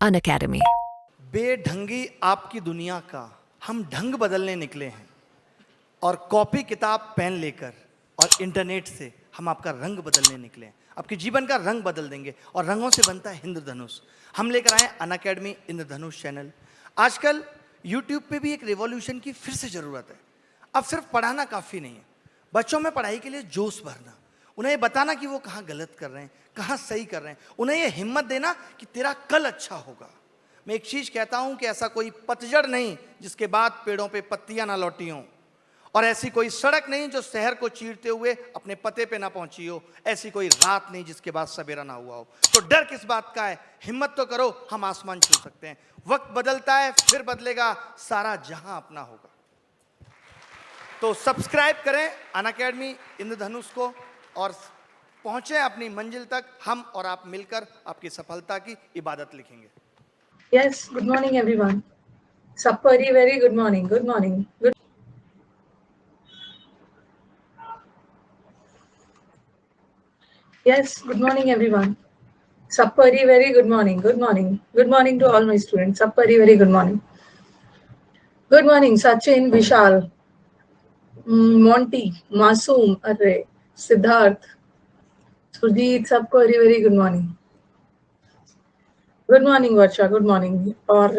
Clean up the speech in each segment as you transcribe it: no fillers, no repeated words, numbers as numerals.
Unacademy. बेढंगी आपकी दुनिया का हम ढंग बदलने निकले हैं और कॉपी किताब पेन लेकर और इंटरनेट से हम आपका रंग बदलने निकले हैं। आपके जीवन का रंग बदल देंगे और रंगों से बनता है इंद्रधनुष। हम लेकर आए अनअकैडमी इंद्रधनुष चैनल। आजकल यूट्यूब पे भी एक रिवॉल्यूशन की फिर से ज़रूरत है। अब सिर्फ पढ़ाना काफ़ी नहीं है, बच्चों में पढ़ाई के लिए जोश भरना, उन्हें ये बताना कि वो कहाँ गलत कर रहे हैं, कहाँ सही कर रहे हैं, उन्हें ये हिम्मत देना कि तेरा कल अच्छा होगा। मैं एक चीज़ कहता हूँ कि ऐसा कोई पतझड़ नहीं जिसके बाद पेड़ों पे पत्तियाँ ना लौटी हों, और ऐसी कोई सड़क नहीं जो शहर को चीरते हुए अपने पते पे ना पहुंची हो, ऐसी कोई रात नहीं जिसके बाद सवेरा ना हुआ हो। तो डर किस बात का है, हिम्मत तो करो, हम आसमान छू सकते हैं। वक्त बदलता है फिर बदलेगा, सारा जहां अपना होगा। तो सब्सक्राइब करें अनअकैडमी इंद्रधनुष को और पहुंचे अपनी मंजिल तक। हम और आप मिलकर आपकी सफलता की इबादत लिखेंगे। Yes, good morning everyone. Sapari, very good morning. Good morning. Good. Yes, good morning everyone. Sapari, very good morning. Good morning. Good morning to all my students. Sapari, very good morning. Good morning, Sachin, Vishal, Monty, Masoom, Arre, Siddharth, Surjeet, सबको very good morning. Good morning Varsha, good morning. और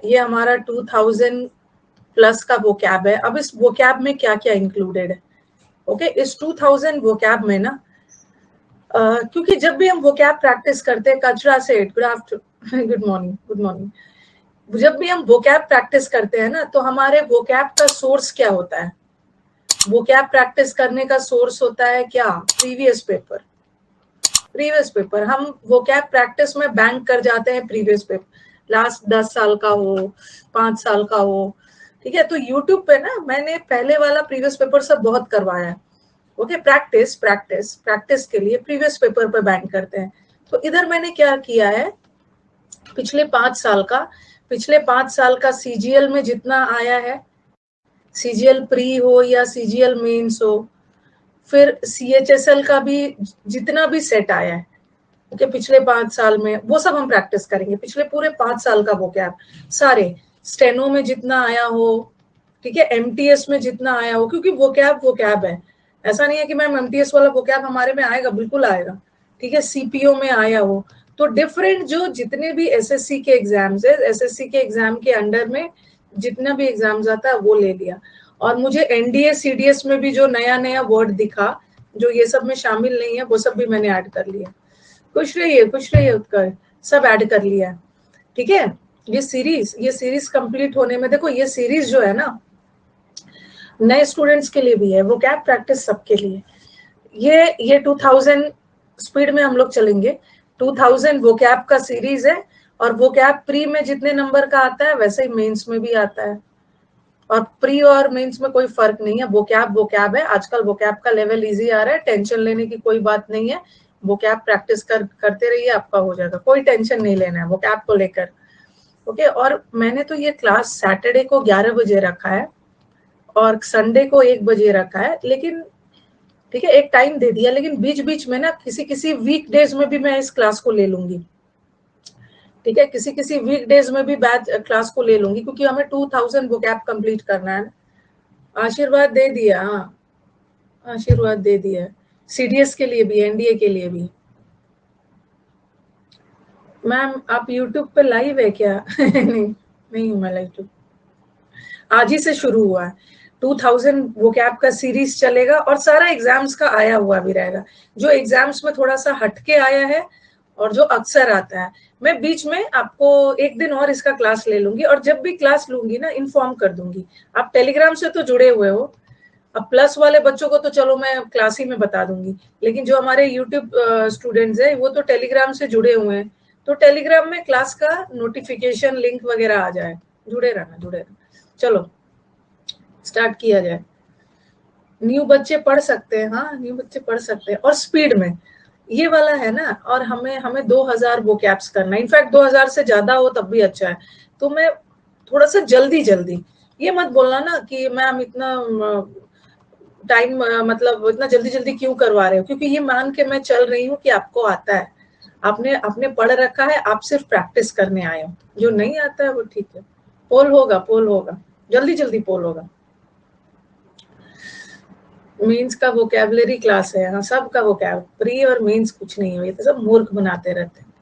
ये हमारा 2000 plus का vocab है। अब इस vocab में क्या क्या इंक्लूडेड है? ओके, इस 2000 वोकैब में ना क्योंकि जब भी हम वोकैब प्रैक्टिस करते हैं, कचरा सेठ, good afternoon, good morning, good morning. जब भी हम वोकैब प्रैक्टिस करते हैं ना, तो हमारे वोकैब का सोर्स क्या होता है? वोकैब प्रैक्टिस करने का सोर्स होता है क्या? Previous paper. प्रीवियस पेपर हम वोकैब प्रैक्टिस में बैंक कर जाते हैं। प्रीवियस पेपर लास्ट 10 साल का हो, 5 साल का हो, ठीक है। तो यूट्यूब पे ना मैंने पहले वाला प्रीवियस पेपर सब बहुत करवाया है। ओके, प्रैक्टिस प्रैक्टिस प्रैक्टिस के लिए प्रीवियस पेपर पे बैंक करते हैं। तो इधर मैंने क्या किया है, पिछले 5 साल का सीजीएल में जितना आया है, सीजीएल प्री हो या सीजीएल मेंस हो, फिर सीएचएसएल का भी जितना भी सेट आया है, ओके, पिछले 5 साल में, वो सब हम प्रैक्टिस करेंगे। पिछले पूरे 5 साल का वोकैब सारे, स्टेनो में जितना आया हो, ठीक है, एमटीएस में जितना आया हो, क्योंकि वोकैब है। ऐसा नहीं है कि मैम एमटीएस वाला वोकैब हमारे में आएगा, बिल्कुल आएगा, ठीक है। सीपीओ में आया हो तो डिफरेंट, जो जितने भी एसएससी के एग्जाम्स है, एसएससी के एग्जाम के अंडर में जितना भी एग्जाम्स आता है वो ले लिया। और मुझे एनडीए सीडीएस में भी जो नया नया वर्ड दिखा, जो ये सब में शामिल नहीं है, वो सब भी मैंने ऐड कर लिया। खुश रहिए उत्कर, सब ऐड कर लिया, ठीक है। ये सीरीज कंप्लीट होने में, देखो ये सीरीज जो है ना, नए स्टूडेंट्स के लिए भी है, वोकैब प्रैक्टिस सबके लिए। ये 2000 स्पीड में हम लोग चलेंगे। 2000 वोकैब का सीरीज है, और वोकैब प्री में जितने नंबर का आता है वैसे ही मेंस में भी आता है, और प्री और मेंस में कोई फर्क नहीं है। वोकैब है। आजकल वोकैब का लेवल इजी आ रहा है, टेंशन लेने की कोई बात नहीं है। वोकैब प्रैक्टिस करते रहिए, आपका हो जाएगा, कोई टेंशन नहीं लेना है वोकैब को लेकर। ओके, और मैंने तो ये क्लास सैटरडे को 11 बजे रखा है और संडे को 1 बजे रखा है, लेकिन ठीक है, एक टाइम दे दिया, लेकिन बीच बीच में ना किसी वीक डेज में भी मैं इस क्लास को ले लूंगी, ठीक है। किसी वीक डेज में भी बैच क्लास को ले लूंगी, क्योंकि हमें 2000 वोकैब कंप्लीट करना है। आशीर्वाद दे दिया, हाँ, आशीर्वाद दे दिया। सीडीएस के लिए भी, एनडीए के लिए भी। मैम आप यूट्यूब पे लाइव है क्या? नहीं हूँ मैं लाइव। आज ही से शुरू हुआ है। 2000 वोकैब का सीरीज चलेगा और सारा एग्जाम्स का आया हुआ भी रहेगा। जो एग्जाम्स में थोड़ा सा हटके आया है और जो अक्सर आता है, मैं बीच में आपको एक दिन और इसका क्लास ले लूंगी, और जब भी क्लास लूंगी ना इन्फॉर्म कर दूंगी। आप टेलीग्राम से तो जुड़े हुए हो, अब प्लस वाले बच्चों को तो चलो मैं क्लास ही में बता दूंगी, लेकिन जो हमारे यूट्यूब स्टूडेंट्स हैं वो तो टेलीग्राम से जुड़े हुए हैं, तो टेलीग्राम में क्लास का नोटिफिकेशन लिंक वगैरह आ जाए। जुड़े रहना। चलो स्टार्ट किया जाए। न्यू बच्चे पढ़ सकते हैं, हाँ न्यू बच्चे पढ़ सकते हैं, और स्पीड में ये वाला है ना। और हमें 2000 वोकैब्स करना है, इनफैक्ट 2000 से ज्यादा हो तब भी अच्छा है। तो मैं थोड़ा सा जल्दी, ये मत बोलना ना कि मैम इतना टाइम, मतलब इतना जल्दी क्यों करवा रहे हो, क्योंकि ये मान के मैं चल रही हूँ कि आपको आता है। आपने आपने पढ़ रखा है, आप सिर्फ प्रैक्टिस करने आए हो। जो नहीं आता है वो ठीक है, पोल होगा, पोल होगा, जल्दी जल्दी पोल होगा। मेंस का वोकैबुलरी क्लास है, हाँ सबका वोकैब, प्री और मेंस कुछ नहीं है, ये तो सब मूर्ख बनाते रहते हैं।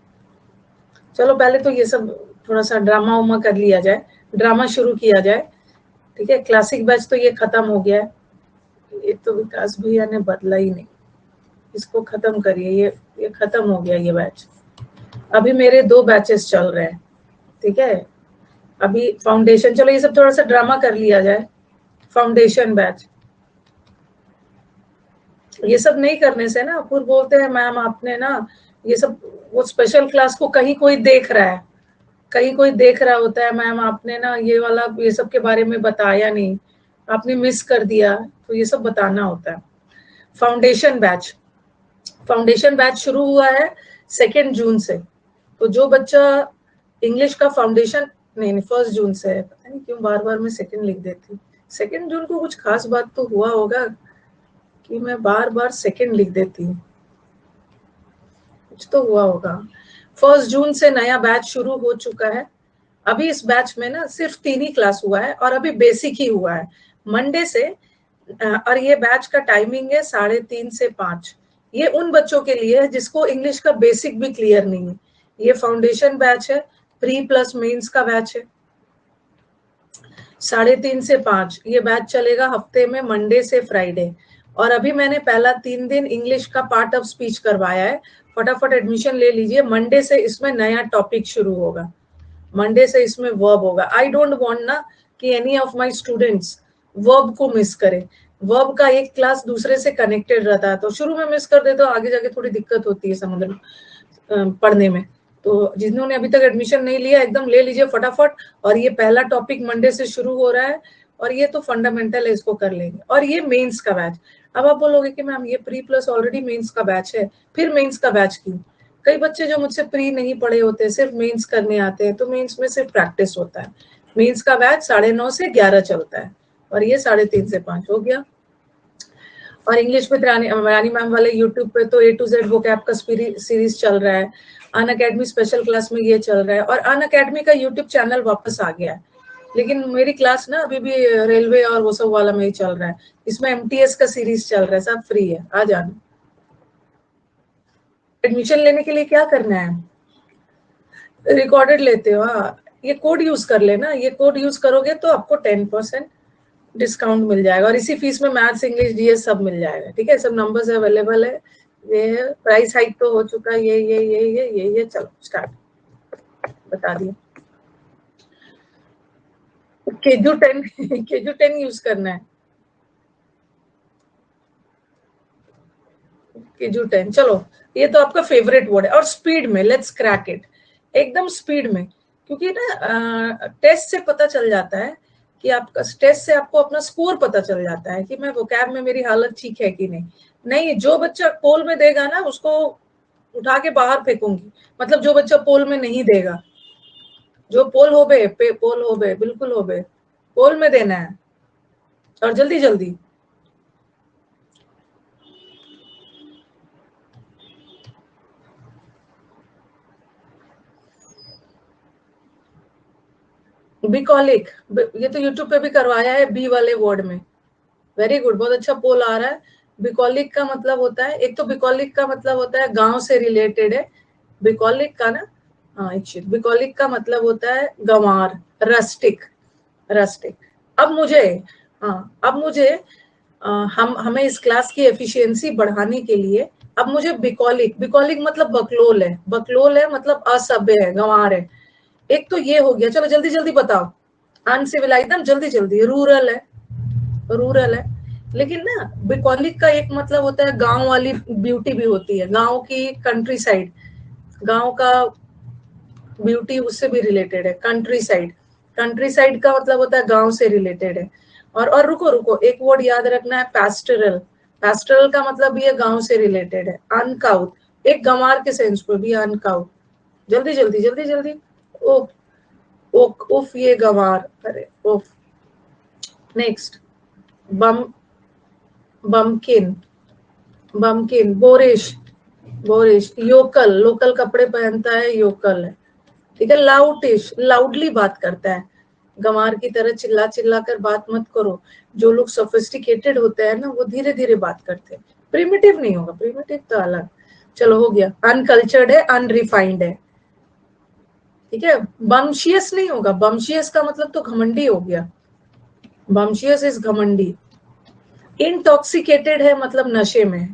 चलो पहले तो ये सब थोड़ा सा ड्रामा उमा कर लिया जाए, ड्रामा शुरू किया जाए, ठीक है। क्लासिक बैच तो ये खत्म हो गया है, ये तो विकास भैया ने बदला ही नहीं, इसको खत्म करिए, ये खत्म हो गया ये बैच। अभी मेरे 2 बैचेस चल रहे हैं, ठीक है। अभी फाउंडेशन, चलो ये सब थोड़ा सा ड्रामा कर लिया जाए। फाउंडेशन बैच, ये सब नहीं करने से ना पूर्व बोलते हैं मैम आपने ना ये सब, वो स्पेशल क्लास को कहीं कोई देख रहा है, कहीं कोई देख रहा होता है, मैम आपने ना ये वाला ये सब के बारे में बताया नहीं, आपने मिस कर दिया, तो ये सब बताना होता है। फाउंडेशन बैच, फाउंडेशन बैच शुरू हुआ है 2 जून से। तो जो बच्चा इंग्लिश का फाउंडेशन, नहीं 1 जून से है, पता नहीं क्यों बार बार मैं 2 लिख देती हूँ। 2 जून को कुछ खास बात तो हुआ होगा कि मैं बार बार 2 लिख देती हूँ, कुछ तो हुआ होगा। 1 जून से नया बैच शुरू हो चुका है। अभी इस बैच में ना सिर्फ 3 ही क्लास हुआ है और अभी बेसिक ही हुआ है मंडे से। और ये बैच का टाइमिंग है 3:30 से 5। ये उन बच्चों के लिए है जिसको इंग्लिश का बेसिक भी क्लियर नहीं है। ये फाउंडेशन बैच है, प्री प्लस मेंस का बैच है। 3:30 से 5 ये बैच चलेगा हफ्ते में, मंडे से फ्राइडे। और अभी मैंने पहला 3 दिन इंग्लिश का पार्ट ऑफ स्पीच करवाया है, फटाफट एडमिशन ले लीजिए। मंडे से इसमें नया टॉपिक शुरू होगा, मंडे से इसमें वर्ब होगा। आई डोंट वांट ना कि any of my students verb को मिस करें। वर्ब का एक क्लास दूसरे से कनेक्टेड रहता है, तो शुरू में मिस कर दे तो आगे जाके थोड़ी दिक्कत होती है समझ पढ़ने में। तो जिन्होंने अभी तक एडमिशन नहीं लिया एकदम ले लीजिए फटाफट। और ये पहला टॉपिक मंडे से शुरू हो रहा है और ये तो फंडामेंटल है, इसको कर लेंगे। और ये मेंस का बैच, अब आप बोलोगे कि मैम ये प्री प्लस ऑलरेडी मेंस का बैच है, फिर मेंस का बैच क्यों? कई बच्चे जो मुझसे प्री नहीं पढ़े होते, सिर्फ मेंस करने आते हैं, तो मेंस में सिर्फ प्रैक्टिस होता है। मेंस का बैच 9:30 से 11 चलता है और ये 3:30 से 5 हो गया। और इंग्लिश विद रानी मैम वाले यूट्यूब पे तो A to Z वोकैब का सीरीज चल रहा है। अन अकेडमी स्पेशल क्लास में ये चल रहा है और अन अकेडमी का यूट्यूब चैनल वापस आ गया है। लेकिन मेरी क्लास ना अभी भी रेलवे और वो सब वाला में ही चल रहा है। इसमें MTS का सीरीज चल रहा है, सब फ्री है, आ जाना। एडमिशन लेने के लिए क्या करना है, रिकॉर्डेड लेते हो, हाँ ये कोड यूज कर लेना। ये कोड यूज करोगे तो आपको 10% डिस्काउंट मिल जाएगा और इसी फीस में मैथ्स इंग्लिश GS सब मिल जाएगा, ठीक है। सब नंबर्स अवेलेबल है। ये प्राइस हाइक तो हो चुका है, ये चलो स्टार्ट बता दिया। KU10 यूज करना है, KU10 चलो। ये तो आपका फेवरेट वर्ड है। और स्पीड में लेट्स क्रैक इट, एकदम स्पीड में, क्योंकि ना टेस्ट से पता चल जाता है कि आपका, टेस्ट से आपको अपना स्कोर पता चल जाता है कि मैं वोकैब में मेरी हालत ठीक है कि नहीं। नहीं, जो बच्चा पोल में देगा ना उसको उठा के बाहर फेंकूंगी, मतलब जो बच्चा पोल में नहीं देगा, जो पोल हो बे पोल हो बे, बिल्कुल हो बे, पोल में देना है और जल्दी जल्दी। बिकॉलिक, ये तो यूट्यूब पे भी करवाया है, बी वाले वर्ड में। वेरी गुड, बहुत अच्छा पोल आ रहा है। बिकॉलिक का मतलब होता है, एक तो बिकॉलिक का मतलब होता है गांव से रिलेटेड है, बिकॉलिक का ना, हाँ एक बिकॉलिक का मतलब होता है गंवार, रस्टिक, रस्टिक। अब मुझे, हाँ अब मुझे हम हमें इस क्लास की एफिशिएंसी बढ़ाने के लिए अब मुझे बिकॉलिक, बिकॉलिक मतलब बकलोल है, बकलोल है मतलब असभ्य है, गंवार है। एक तो ये हो गया, चलो जल्दी जल्दी बताओ। अनसिविलाइज, एकदम जल्दी जल्दी, रूरल है, रूरल है। लेकिन ना बिकॉलिक का एक मतलब होता है गांव वाली ब्यूटी भी होती है, गांव की, कंट्री साइड, गांव का ब्यूटी उससे भी रिलेटेड है। कंट्री साइड, कंट्री साइड का मतलब होता है गांव से रिलेटेड है। और रुको रुको, एक वर्ड याद रखना है, पैस्टरल, पैस्टरल का मतलब भी है गांव से रिलेटेड है। अनकाउट, एक गंवार के सेंस में भी अनकाउट। जल्दी जल्दी जल्दी जल्दी। उफ, उफ ये गंवार, अरे उफ। नेक्स्ट, बम, बमकिन, बमकिन, बोरिश, बोरिश, योकल, लोकल कपड़े पहनता है, योकल है। ठीक है। लाउटिश, लाउडली बात करता है, गंवार की तरह चिल्ला चिल्ला कर बात मत करो। जो लोग सोफिस्टिकेटेड होते हैं ना, वो धीरे धीरे बात करते हैं। प्रिमिटिव नहीं होगा, प्रिमिटिव तो अलग। चलो हो गया। अनकल्चर्ड है, अनरिफाइंड है। ठीक है। बम्शियस नहीं होगा, बम्शियस का मतलब तो घमंडी हो गया, बम्शियस इज घमंडी। इंटॉक्सिकेटेड है मतलब नशे में है,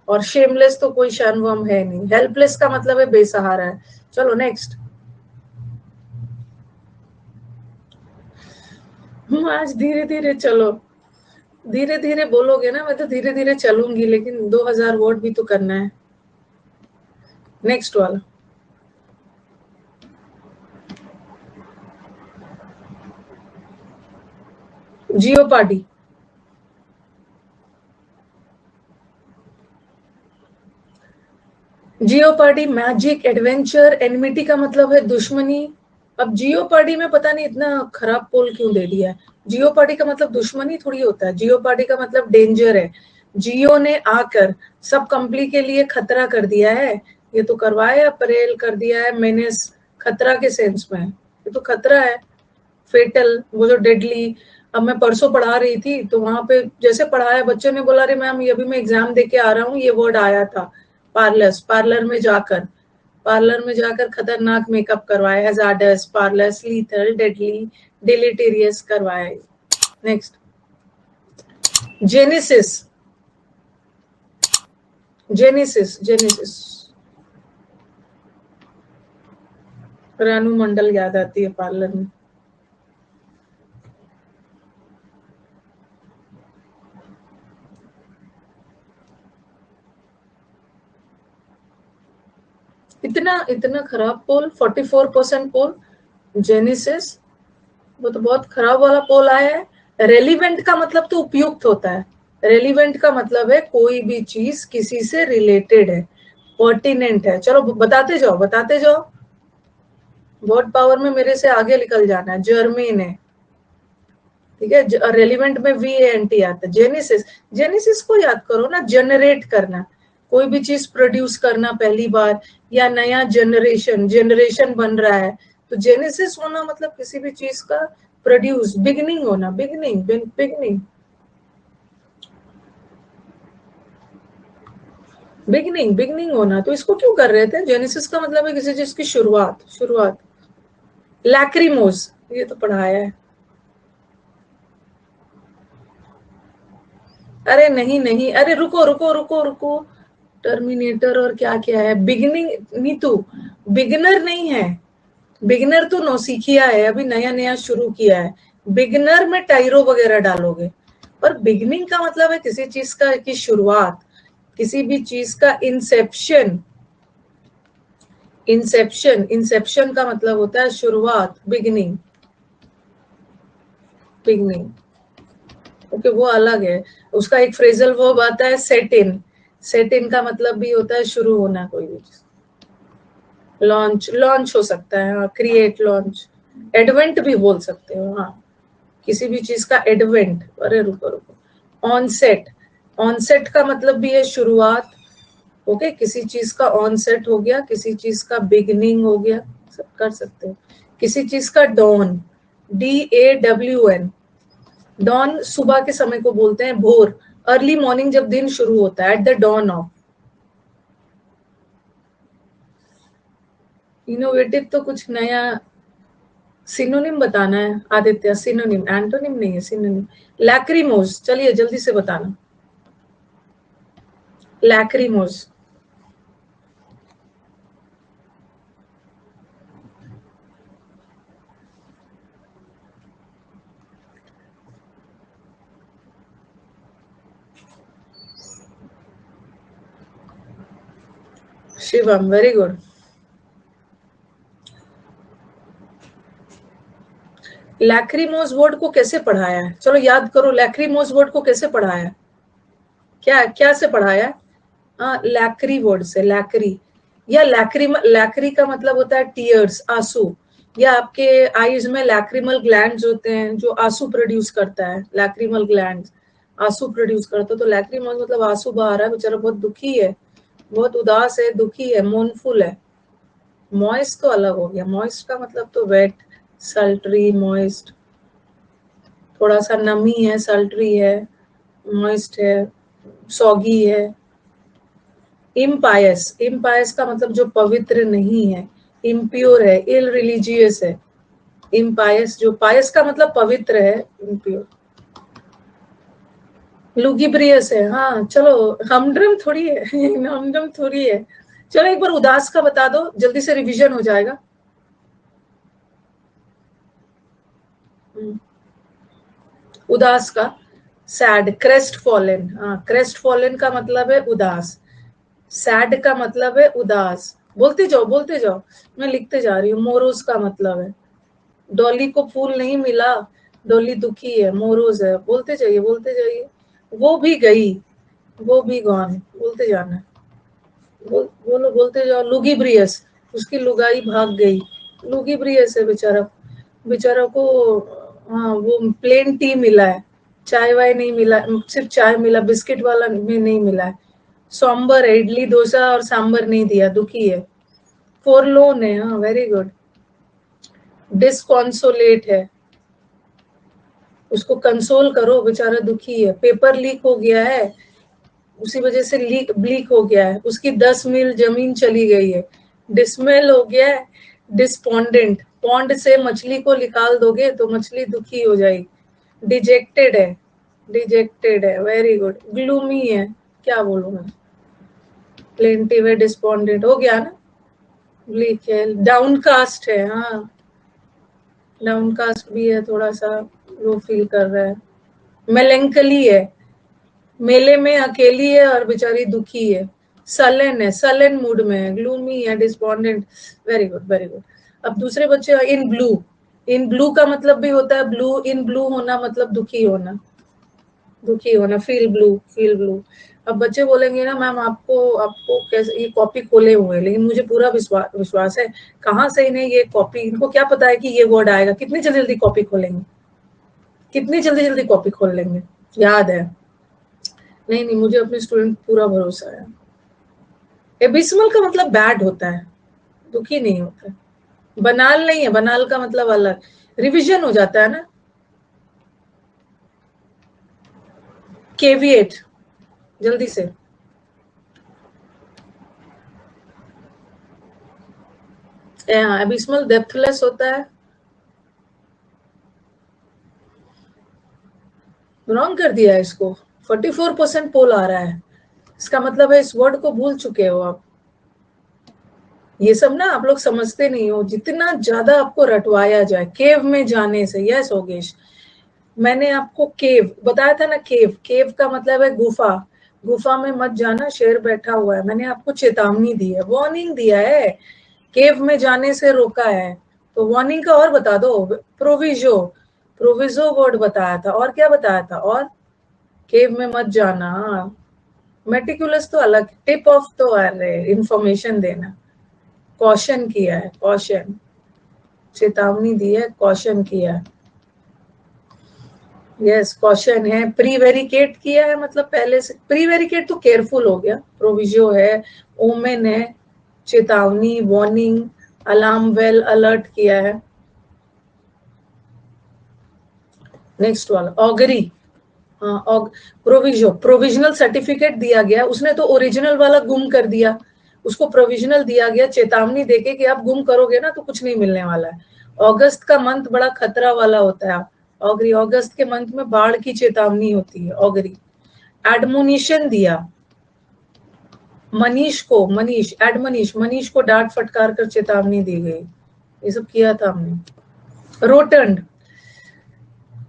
और शेमलेस तो कोई शर्म है नहीं। हेल्पलेस का मतलब है बेसहारा है। चलो नेक्स्ट। आज धीरे धीरे चलो, धीरे धीरे बोलोगे ना, मैं तो धीरे धीरे चलूंगी, लेकिन 2000 वर्ड भी तो करना है। नेक्स्ट वाला। Jeopardy, jeopardy magic, adventure. Enmity का मतलब है दुश्मनी। अब जियोपार्डी में पता नहीं इतना खराब पोल क्यों दे दिया है। जियोपार्डी का मतलब दुश्मनी थोड़ी होता है, जियोपार्डी का मतलब डेंजर है। जियो ने आकर सब कंपनी के लिए खतरा कर दिया है। ये तो करवाया, परेल कर दिया है मेनेस, खतरा के सेंस में, ये तो खतरा है। फेटल, वो जो डेडली। अब मैं परसों पढ़ा रही थी, तो वहां पे जैसे पढ़ाया, बच्चे ने बोला, अरे मैम ये अभी मैं एग्जाम दे के आ रहा हूँ, ये वर्ड आया था। पार्लर्स, पार्लर में जाकर खतरनाक मेकअप करवाए, hazardous, parlours, lethal, deadly, deleterious करवाए। Next. Genesis, genesis, genesis. Ranu Mondal याद आती है पार्लर में। इतना इतना खराब पोल, 44% पोल जेनेसिस, वो तो बहुत खराब वाला पोल आया है। रेलिवेंट का मतलब तो उपयुक्त होता है, रेलिवेंट का मतलब है कोई भी चीज किसी से रिलेटेड है, पर्टिनेंट है। चलो बताते जाओ, बताते जाओ। वर्ड पावर में मेरे से आगे निकल जाना है। जर्मीन है, ठीक है। रेलिवेंट में VANT आता है। जेनेसिस, जेनेसिस को याद करो ना, जनरेट करना, कोई भी चीज प्रोड्यूस करना पहली बार, या नया जनरेशन, जनरेशन बन रहा है, तो जेनेसिस होना मतलब किसी भी चीज का प्रोड्यूस, बिगनिंग होना, बिगनिंग, बिगनिंग, बिगनिंग, बिगनिंग होना। तो इसको क्यों कर रहे थे? जेनेसिस का मतलब है किसी चीज की शुरुआत, शुरुआत। लैक्रीमोस, ये तो पढ़ाया है। अरे नहीं नहीं, अरे रुको रुको रुको रुको, टर्मिनेटर और क्या क्या है, बिगिनिंग। नीतू, बिगिनर नहीं है, बिगिनर तो नौसिखिया है, अभी नया नया शुरू किया है। बिगिनर में टायरो वगैरह डालोगे, पर बिगिनिंग का मतलब है किसी चीज का की शुरुआत, किसी भी चीज का इंसेप्शन। इंसेप्शन, इंसेप्शन का मतलब होता है शुरुआत, बिगिनिंग, बिगिनिंग। ओके, वो अलग है। उसका एक फ्रेजल वर्ब आता है सेट इन, सेट इन का मतलब भी होता है शुरू होना कोई भी चीज। लॉन्च, लॉन्च हो सकता है, हाँ, क्रिएट, लॉन्च। एडवेंट भी बोल सकते हो, हाँ, किसी भी चीज का एडवेंट। अरे रुको रुको, ऑनसेट, ऑनसेट का मतलब भी है शुरुआत। ओके, किसी चीज का ऑनसेट हो गया, किसी चीज का बिगनिंग हो गया, सब कर सकते हो। किसी चीज का डॉन, DAWN, डॉन सुबह के समय को बोलते हैं, भोर, अर्ली मॉर्निंग, जब दिन शुरू होता है, at the dawn of. Innovative तो कुछ नया, सिनोनिम बताना है आदित्य, सिनोनिम, एंटोनिम नहीं है, सिनोनिम। लैक्रीमोस, चलिए जल्दी से बताना। लैक्रीमोस, शिवम, वेरी गुड। लैक्रीमोस वर्ड को कैसे पढ़ाया है? चलो याद करो, लैक्रीमोस वर्ड को कैसे पढ़ाया है? क्या क्या से पढ़ाया है? हाँ, लैक्री वर्ड से, लैक्री, या लैक्री, लैक्री का मतलब होता है टीयर्स, आंसू, या आपके आईज में लैक्रिमल ग्लैंड्स होते हैं जो आंसू प्रोड्यूस करता है, लैक्रिमल ग्लैंड्स आंसू प्रोड्यूस करता है। तो लैक्रीमोस मतलब आंसू बहा रहा है, बेचारा बहुत दुखी है, बहुत उदास है, दुखी है, मोurnful है। मॉइस्ट तो अलग हो गया, मॉइस्ट का मतलब तो वेट, सल्ट्री, मॉइस्ट, थोड़ा सा नमी है, सल्ट्री है, मॉइस्ट है, सॉगी है। इम्पायस, इम्पायस का मतलब जो पवित्र नहीं है, इम्प्योर है, इल रिलीजियस है। इम्पायस, जो पायस का मतलब पवित्र है, इम्प्योर। लुगिब्रियस है, हाँ चलो, हमड्रम थोड़ी है हमड्रम थोड़ी है। चलो एक बार उदास का बता दो, जल्दी से रिवीजन हो जाएगा। उदास का सैड, क्रेस्ट फॉलन। हाँ, क्रेस्ट फॉलन का मतलब है उदास, सैड का मतलब है उदास। बोलते जाओ बोलते जाओ, मैं लिखते जा रही हूँ। मोरोज का मतलब है, डॉली को फूल नहीं मिला, डॉली दुखी है, मोरोज है। बोलते जाइए बोलते जाइए। वो भी गई, वो भी गॉन, बोलते जाना है। बोलो बोलते जाओ। लुगिब्रियस, उसकी लुगाई भाग गई, लुगिब्रियस है बेचारा, बेचारा को। हाँ, वो प्लेन टी मिला है, चाय वाय नहीं मिला, सिर्फ चाय मिला, बिस्किट वाला में नहीं मिला है। सॉम्बर है, इडली डोसा और सांबर नहीं दिया, दुखी है। फोरलोन है, हाँ वेरी गुड। डिस्कॉन्सोलेट है, उसको कंसोल करो, बेचारा दुखी है। पेपर लीक हो गया है, उसी वजह से लीक ब्लीक हो गया है, उसकी 10 मील जमीन चली गई है। डिसमेल हो गया है। डिस्पोंडेंट, पॉन्ड से मछली को निकाल दोगे तो मछली दुखी हो जाएगी। डिजेक्टेड है, डिजेक्टेड है, वेरी गुड। ग्लूमी है, क्या बोलूं मैं, प्लेंटिव है, डिस्पोंडेंट हो गया ना। ब्लीक है, डाउनकास्ट है, हाँ डाउनकास्ट भी है, थोड़ा सा लो फील कर रहा है। मेलेंकली है, मेले में अकेली है और बेचारी दुखी है। सलन है, सलन मूड में है, ग्लूमी है, despondent. Very good very good. अब दूसरे बच्चे, इन ब्लू, इन ब्लू का मतलब भी होता है ब्लू, इन ब्लू होना मतलब दुखी होना, दुखी होना, फील ब्लू, फील ब्लू। अब बच्चे बोलेंगे ना मैम आपको आपको कैसे, ये कॉपी खोले हुए हैं, लेकिन मुझे पूरा विश्वास है, कहाँ से इन्हें ये कॉपी, इनको क्या पता है कि ये वर्ड आएगा, कितनी जल्दी जल्दी कॉपी खोलेंगे, कितनी जल्दी जल्दी कॉपी खोल लेंगे, याद है। नहीं नहीं, मुझे अपने स्टूडेंट पूरा भरोसा है। एबिस्मल का मतलब बैड होता है, दुखी नहीं होता है। बनाल नहीं है, बनाल का मतलब अलग, रिवीजन हो जाता है ना। केविएट, जल्दी से। एबिस्मल डेप्थलेस होता है। रॉन्ग कर दिया है इसको, 44% पोल आ रहा है, इसका मतलब है इस वर्ड को भूल चुके हो आप। ये सब ना आप लोग समझते नहीं हो, जितना ज्यादा आपको रटवाया जाए केव में जाने से। यस योगेश, मैंने आपको केव बताया था ना, केव, केव का मतलब है गुफा, गुफा में मत जाना, शेर बैठा हुआ है। मैंने आपको चेतावनी दी है, वार्निंग दिया है, केव में जाने से रोका है। तो वार्निंग का और बता दो, प्रोविजो, प्रोविजो वर्ड बताया था, और क्या बताया था, और केव में मत जाना। मेटिकुलस तो अलग, टिप ऑफ तो अरे इंफॉर्मेशन देना, कॉशन किया है, कॉशन, चेतावनी दी है, कॉशन किया है। यस कॉशन है। प्रीवेरिकेट किया है मतलब पहले से, प्रीवेरिकेट तो केयरफुल हो गया, प्रोविजो है, ओमेन है, चेतावनी, वार्निंग, अलार्म वेल, अलर्ट किया है। नेक्स्ट वाला ऑगरी, हाँ प्रोविजो, प्रोविजनल सर्टिफिकेट दिया गया, उसने तो ओरिजिनल वाला गुम कर दिया, उसको प्रोविजनल दिया गया चेतावनी देके कि आप गुम करोगे ना तो कुछ नहीं मिलने वाला है। अगस्त का मंथ बड़ा खतरा वाला होता है, ऑगरी, अगस्त के मंथ में बाढ़ की चेतावनी होती है, ऑगरी। एडमोनिशन दिया मनीष को, मनीष, एडमनीष, मनीष को डांट फटकार कर चेतावनी दी गई, ये सब किया था हमने। रोटंड,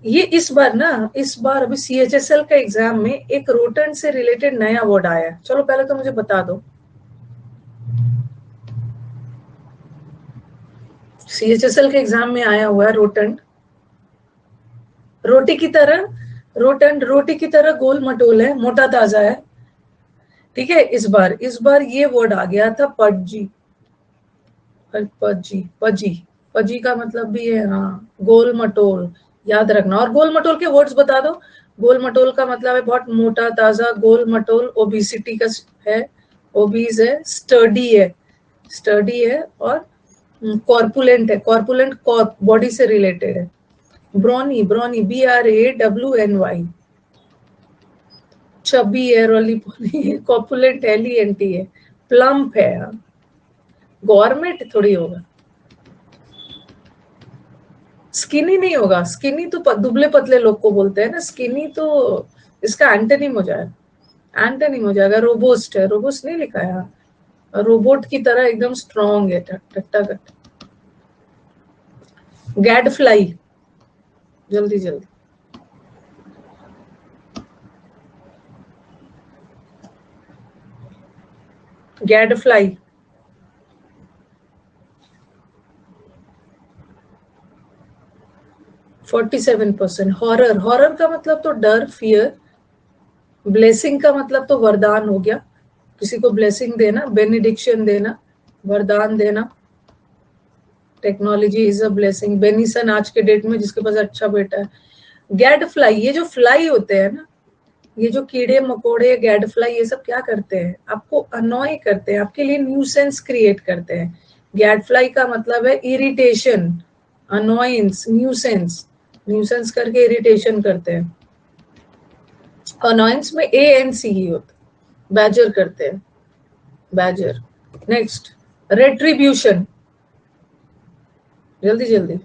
ये इस बार ना, इस बार अभी सीएचएसएल का एग्जाम में एक रोटन से रिलेटेड नया वर्ड आया है। चलो पहले तो मुझे बता दो, सीएचएसएल के एग्जाम में आया हुआ है रोटन, रोटी की तरह, रोटन रोटी की तरह गोल मटोल है, मोटा ताजा है, ठीक है। इस बार ये वर्ड आ गया था पजी, पजी, पजी, पजी का मतलब भी है हाँ गोल मटोल, याद रखना। और गोल मटोल के वर्ड्स बता दो। गोल मटोल का मतलब है बहुत मोटा ताजा, गोल मटोल ओबिसिटी का है, ओबीज है, स्टर्डी है और कॉर्पुलेंट है, कॉर्पुलेंट बॉडी से रिलेटेड है। ब्रॉनी, ब्रॉनी BRAWNY, चबी है, रोली पोली है, कॉर्पुलेंट LENT है, प्लम्प है, गवर्नमेंट थोड़ी होगा। स्किनी नहीं होगा, स्किनी तो दुबले पतले लोग को बोलते हैं ना, स्किनी तो इसका एंटोनिम हो जाएगा, एंटोनिम हो जाएगा। रोबोस्ट है, रोबोस्ट नहीं लिखा है, रोबोट की तरह एकदम स्ट्रॉन्ग है, टट्टा कट। गैडफ्लाई, जल्दी जल्दी, गैडफ्लाई, 47%। हॉरर, हॉरर का मतलब तो डर, फियर। ब्लेसिंग का मतलब तो वरदान हो गया, किसी को ब्लेसिंग देना, बेनिडिक्शन देना, वरदान देना। Technology is a blessing. बेनिसन आज के डेट में जिसके पास अच्छा बेटा है। गैड फ्लाई, ये जो फ्लाई होते हैं ना, ये जो कीड़े मकोड़े, गैड फ्लाई, ये सब क्या करते हैं, आपको अनॉय करते हैं, आपके लिए न्यूसेंस क्रिएट करते हैं। गैड फ्लाई का मतलब है इरिटेशन, अनॉयंस, न्यूसेंस, न्यूसेंस करके इरिटेशन करते हैं। अनॉयंस में ANC ही होता है, बैजर करते हैं, बैजर। नेक्स्ट, रेट्रीब्यूशन, जल्दी जल्दी।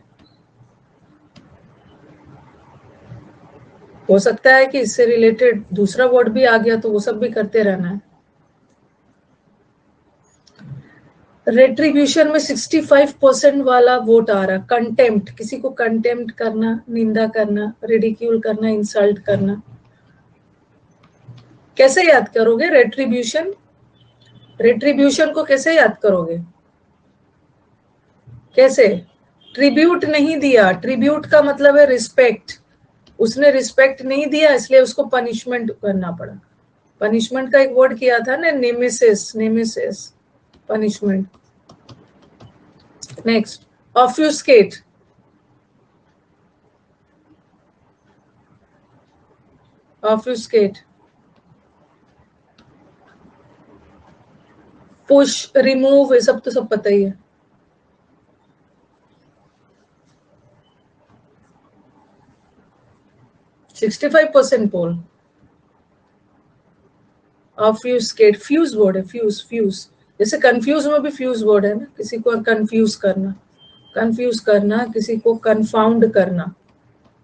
हो सकता है कि इससे रिलेटेड दूसरा वर्ड भी आ गया तो वो सब भी करते रहना है। रेट्रीब्यूशन में 65% वाला वोट आ रहा। कंटेम्प्ट, किसी को कंटेम्प्ट करना, निंदा करना, रिडिक्यूल करना, इंसल्ट करना। कैसे याद करोगे रेट्रीब्यूशन? रेट्रीब्यूशन को कैसे याद करोगे? कैसे? ट्रिब्यूट नहीं दिया, ट्रिब्यूट का मतलब है रिस्पेक्ट। उसने रिस्पेक्ट नहीं दिया इसलिए उसको पनिशमेंट करना पड़ा। पनिशमेंट का एक वर्ड किया था ना, nemesis, nemesis, punishment. Next, obfuscate, obfuscate, push, remove, ये सब तो सब पता ही है। %65 पोल। ऑफ्यूस्केट, फ्यूज वर्ड है, फ्यूज, फ्यूज, जैसे कंफ्यूज में भी फ्यूज वर्ड है ना, किसी को कंफ्यूज करना, कंफ्यूज करना, किसी को कंफाउंड करना,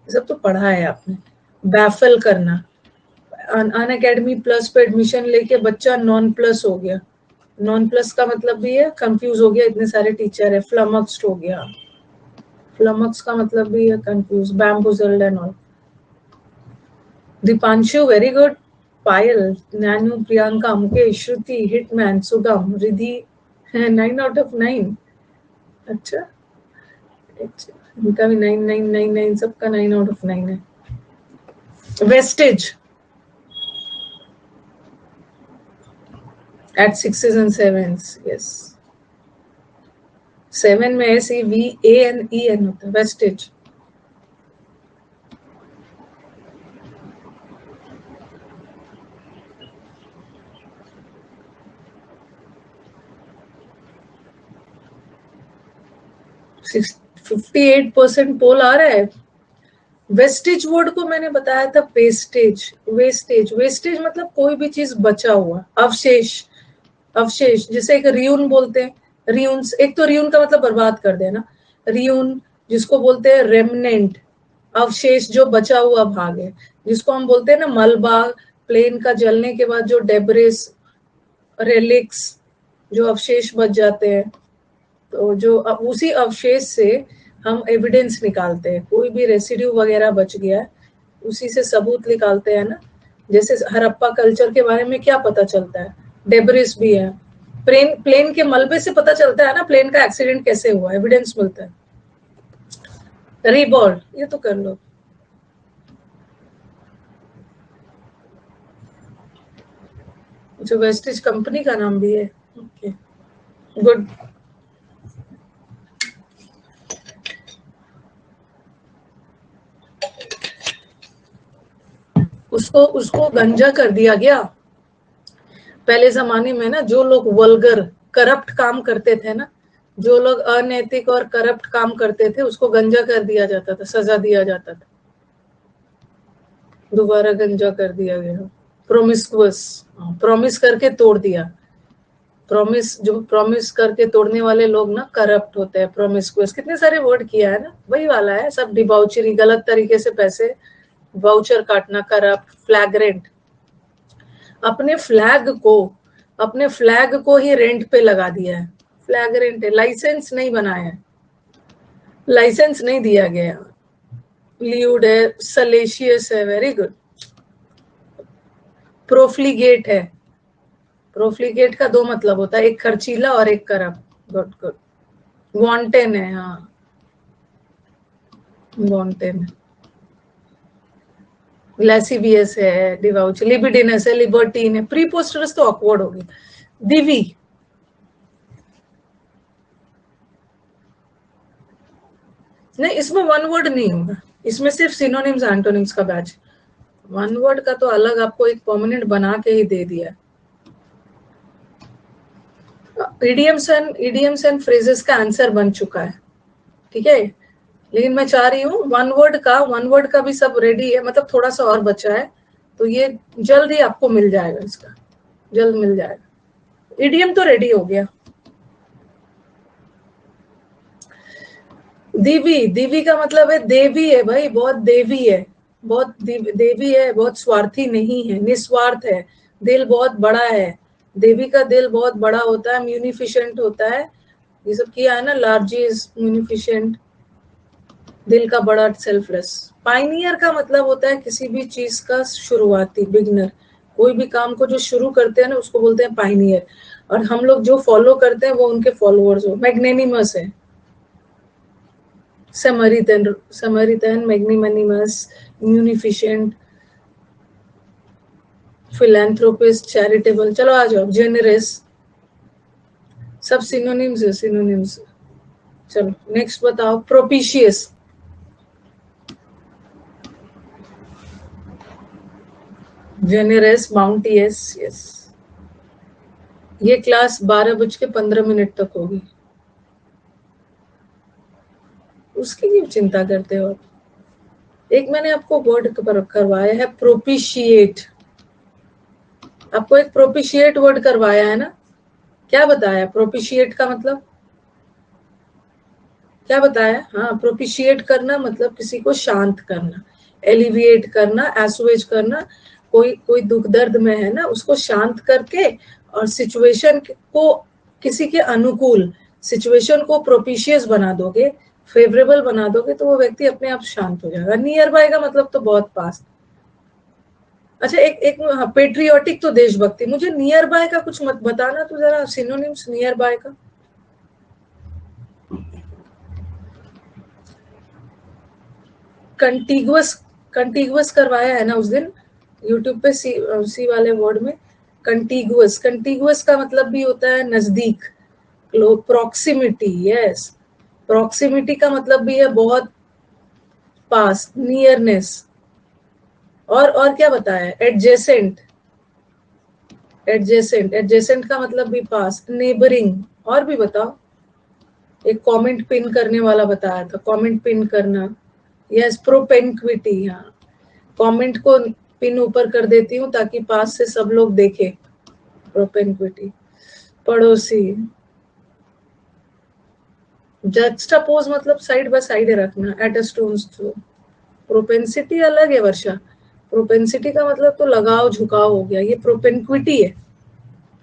ये सब तो पढ़ा है आपने। बैफल करना, अन अकेडमी प्लस पे एडमिशन लेके बच्चा नॉन प्लस हो गया, नॉन प्लस का मतलब भी है कंफ्यूज हो गया, इतने सारे टीचर है, फ्लमक्स्ड हो गया, फ्लमक्स का मतलब भी है confuse, bamboozled and all. Deepanshu, very good. Payal, Nanu, Priyanka, Mukesh, Shruti, Hitman, Sugam, Riddhi, 9/9। अच्छा, इनका भी 9, 9, 9, 9, सबका 9/9 है। Wastage, at 6s and 7s, yes। 7 में SEVANEN होता है, वेस्टेज। सिक्स 58% पोल आ रहा है। वेस्टेज वर्ड को मैंने बताया था पेस्टेज, वेस्टेज, वेस्टेज मतलब कोई भी चीज बचा हुआ, अवशेष, अवशेष। जैसे एक रियून बोलते हैं, रियून्स, एक तो रियून का मतलब बर्बाद कर देना, रियून जिसको बोलते हैं रेमनेंट, अवशेष जो बचा हुआ भाग है, जिसको हम बोलते हैं ना मलबा, प्लेन का जलने के बाद जो डेब्रिस, रेलिक्स, जो अवशेष बच जाते हैं, तो जो उसी अवशेष से हम एविडेंस निकालते हैं, कोई भी रेसिड्यू वगैरह बच गया है उसी से सबूत निकालते हैं ना। जैसे हड़प्पा कल्चर के बारे में क्या पता चलता है, डेब्रिस भी है, प्लेन के मलबे से पता चलता है ना प्लेन का एक्सीडेंट कैसे हुआ, एविडेंस मिलता है। रिबॉर्ड, ये तो कर लो। जो वेस्टेज कंपनी का नाम भी है, ओके, गुड। उसको उसको गंजा कर दिया गया, पहले जमाने में ना जो लोग वल्गर करप्ट काम करते थे ना, जो लोग अनैतिक और करप्ट काम करते थे उसको गंजा कर दिया जाता था, सजा दिया जाता था, दोबारा गंजा कर दिया गया। प्रोमिस्कुअस, प्रॉमिस करके तोड़ दिया। जो प्रॉमिस करके तोड़ने वाले लोग ना करप्ट होते हैं, प्रोमिस्कुअस। कितने सारे वर्ड किया है ना, वही वाला है सब। डिबाउचरी, गलत तरीके से पैसे वाउचर काटना, करप्ट, फ्लैग्रेंट। अपने फ्लैग को ही रेंट पे लगा दिया है, फ्लैग्रेंट है। लाइसेंस नहीं बनाया है, लाइसेंस नहीं दिया गया। ल्यूड है, सलेशियस है, वेरी गुड। प्रोफ्लीगेट है। प्रोफ्लीगेट का दो मतलब होता है, एक खर्चीला और एक करप्ट। Good good. वॉन्टेन है, हाँ वॉन्टेन। लैसिवियस है, डिवाउच, लिबिडिनस है, लिबर्टीन है। प्रीपोस्टरस तो ऑकवर्ड हो गई। दिवी, नहीं इसमें वन वर्ड नहीं होगा, इसमें सिर्फ सिनोनिम्स एंटोनिम्स का बैच। वन वर्ड का तो अलग आपको एक परमानेंट बना के ही दे दिया। इडियम्स एंड फ्रेजेस का आंसर बन चुका है, ठीक है। लेकिन मैं चाह रही हूँ वन वर्ड का भी सब रेडी है, मतलब थोड़ा सा और बचा है, तो ये जल्द ही आपको मिल जाएगा, इसका जल्द मिल जाएगा। इडियम तो रेडी हो गया। दीवी का मतलब है देवी है भाई, बहुत देवी है, बहुत देवी है, बहुत स्वार्थी नहीं है, निस्वार्थ है, दिल बहुत बड़ा है। देवी का दिल बहुत बड़ा होता है, म्यूनिफिशेंट होता है। ये सब किया है ना, लार्जिस, म्यूनिफिशेंट, दिल का बड़ा, सेल्फलेस। पाइनियर का मतलब होता है किसी भी चीज का शुरुआती, बिगनर। कोई भी काम को जो शुरू करते हैं ना उसको बोलते हैं पाइनियर। और हम लोग जो फॉलो करते हैं वो उनके फॉलोअर्स हो। मैग्नेनिमस है, Samaritan, magnanimous, munificent, philanthropist, charitable। चलो आ जाओ, generous, सब सिनोनिम्स है, सिनोनिम्स। चलो नेक्स्ट बताओ, प्रोपिशियस। Generous, bounteous, yes. ये क्लास 12:15 तक होगी, उसकी क्यों चिंता करते हो आप। एक मैंने आपको वर्ड करवाया है, प्रोपिशिएट। आपको एक प्रोपिशिएट वर्ड करवाया है ना, क्या बताया प्रोपिशिएट का मतलब, क्या बताया। हाँ, प्रोपिशिएट करना मतलब किसी को शांत करना, एलिविएट करना, एसुएज करना। कोई कोई दुख दर्द में है ना, उसको शांत करके और सिचुएशन को किसी के अनुकूल, सिचुएशन को प्रोपिशियस बना दोगे, फेवरेबल बना दोगे, तो वो व्यक्ति अपने आप शांत हो जाएगा। नियर बाय का मतलब तो बहुत पास। अच्छा, एक एक पेट्रियोटिक तो देशभक्ति। मुझे नियर बाय का कुछ मत बताना तो जरा, सिनोनिम्स नियर बाय का। कंटिगुअस, कंटिगुअस करवाया है ना उस दिन यूट्यूब पे, सी वाले वर्ड में। कंटिगुअस, कंटिगुअस का मतलब भी होता है नजदीक, प्रॉक्सिमिटी। यस, प्रॉक्सिमिटी का मतलब भी है बहुत पास, नियरनेस। और क्या बताया, एडजेसेंट, एडजेसेंट, एडजेसेंट का मतलब भी पास, नेबरिंग। और भी बताओ, एक कमेंट पिन करने वाला बताया था, कमेंट पिन करना। यस, प्रोपेंक्विटी, हाँ, कमेंट को पिन ऊपर कर देती हूँ ताकि पास से सब लोग देखे। प्रोपेंक्विटी, पड़ोसी। जस्टापोज मतलब साइड बाय साइड रखना, at a stone's throw. Propensity अलग है वर्षा, प्रोपेंसिटी का मतलब तो लगाव झुकाव हो गया, ये प्रोपेंक्विटी है,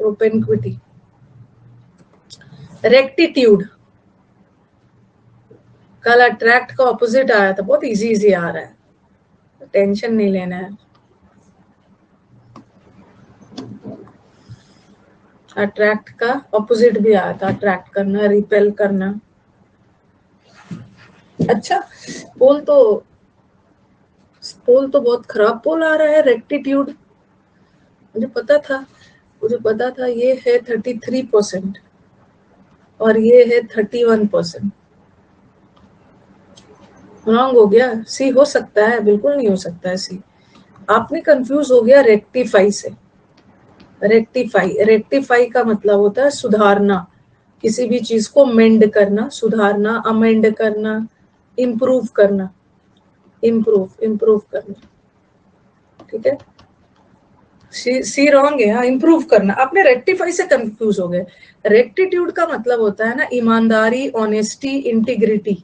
प्रोपेंक्विटी। रेक्टिट्यूड, कल अट्रैक्ट का ऑपोजिट आया था, बहुत इजी इजी आ रहा है, टेंशन नहीं लेना है। अट्रैक्ट का ऑपोजिट भी आया था, अट्रैक्ट करना, रिपेल करना। अच्छा, पोल तो बहुत खराब पोल आ रहा है, रेक्टिट्यूड। मुझे पता था ये है 33% और ये है 31%। रॉन्ग हो गया। सी हो सकता है, बिल्कुल नहीं हो सकता है सी। आपने कंफ्यूज हो गया रेक्टिफाई से। रेक्टिफाई, रेक्टिफाई का मतलब होता है सुधारना, किसी भी चीज को मेंड करना, सुधारना, अमेंड करना, इम्प्रूव करना, इम्प्रूव करना, ठीक है। सी रॉन्ग है, हाँ, इम्प्रूव करना। आपने रेक्टिफाई से कंफ्यूज हो गए। रेक्टिट्यूड का मतलब होता है ना ईमानदारी, ऑनेस्टी, इंटीग्रिटी।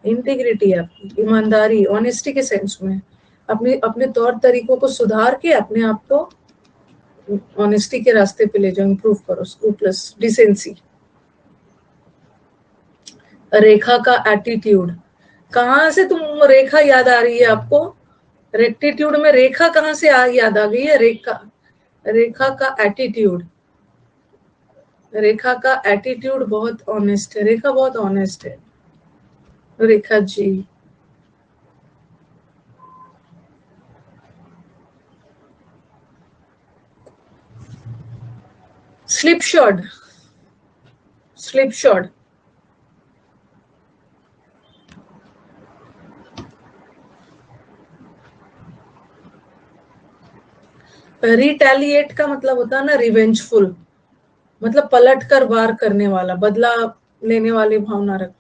इंटीग्रिटी है आपकी, ईमानदारी, ऑनेस्टी के सेंस में अपने अपने तौर तरीकों को सुधार के अपने आप को ऑनेस्टी के रास्ते पे ले जाओ, इम्प्रूव करो, स्क्रूपलस, डिसेंसी। रेखा का एटीट्यूड, कहाँ से तुम रेखा याद आ रही है आपको? रेक्टिट्यूड में रेखा कहाँ से याद आ गई है? रेखा, रेखा का एटीट्यूड, रेखा का एटीट्यूड बहुत ऑनेस्ट है, रेखा बहुत ऑनेस्ट है, Rekha ji. Slip shot, slip shot, retaliate का मतलब होता है ना रिवेंजफुल, मतलब पलट कर वार करने वाला, बदला लेने वाली भावना रख।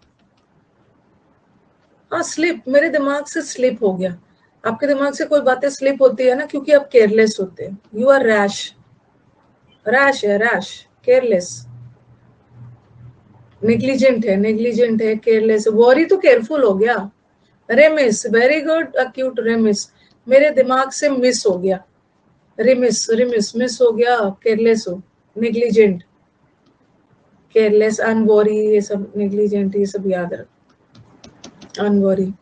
हाँ, स्लिप, मेरे दिमाग से स्लिप हो गया। आपके दिमाग से कोई बातें स्लिप होती है ना, क्योंकि आप केयरलेस होते हैं, यू आर रैश, रैश है, रैश, केयरलेस, नेग्लिजेंट है, नेग्लिजेंट है, केयरलेस। वॉरी तो केयरफुल हो गया। रेमिस, वेरी गुड, अक्यूट रेमिस, मेरे दिमाग से मिस हो गया, रिमिस, रिमिस, मिस हो गया, केयरलेस हो, नेग्लिजेंट, केयरलेस, अनवॉरी, ये सब नेग्लिजेंट, ये सब याद रख, अनवॉरी।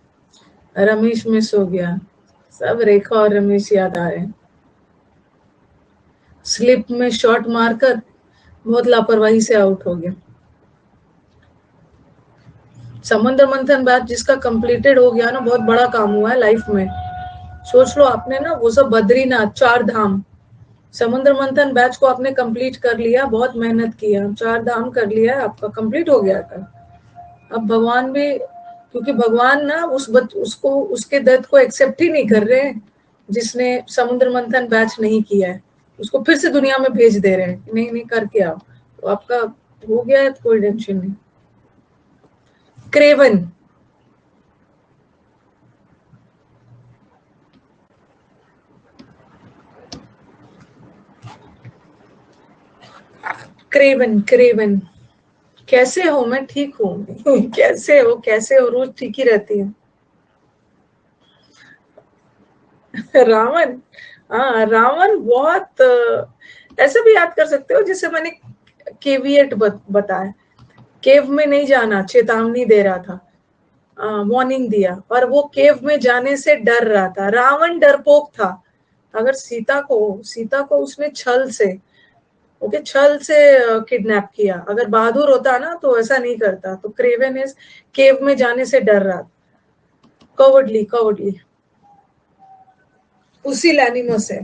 रमेश मिस हो गया, सब रेखा और रमेश याद आ रहे हैं। स्लिप में शॉट मारकर बहुत लापरवाही से आउट हो गया। समुद्र मंथन बैच जिसका कंप्लीटेड हो गया ना, बहुत बड़ा काम हुआ है लाइफ में। सोच लो आपने ना वो सब बद्रीनाथ, चार धाम, समुद्र मंथन बैच को आपने कंप्लीट कर लिया, बहुत मेहनत किया, चार धाम कर लिया, आपका कंप्लीट हो गया था। अब भगवान भी, क्योंकि भगवान ना उसको, उसके दर्द को एक्सेप्ट ही नहीं कर रहे हैं, जिसने समुद्र मंथन बैच नहीं किया है, उसको फिर से दुनिया में भेज दे रहे हैं, नहीं नहीं करके आओ, तो आपका हो गया है, कोई टेंशन नहीं। क्रेवन, क्रेवन, क्रेवन, कैसे हो? मैं ठीक हूँ। कैसे हो, कैसे हो? रोज ठीक ही रहती है। रावण, हाँ रावण बहुत ऐसे भी याद कर सकते हो, जिससे मैंने केवियट बताया, केव में नहीं जाना, चेतावनी दे रहा था, वार्निंग दिया, और वो केव में जाने से डर रहा था। रावण डरपोक था। अगर सीता को उसने छल से, ओके, छल से किडनैप किया। अगर बहादुर होता ना तो ऐसा नहीं करता। तो क्रेवन इज, केव में जाने से डर रहा, कवर्डली, कवर्डली, उसी लैनिमस है।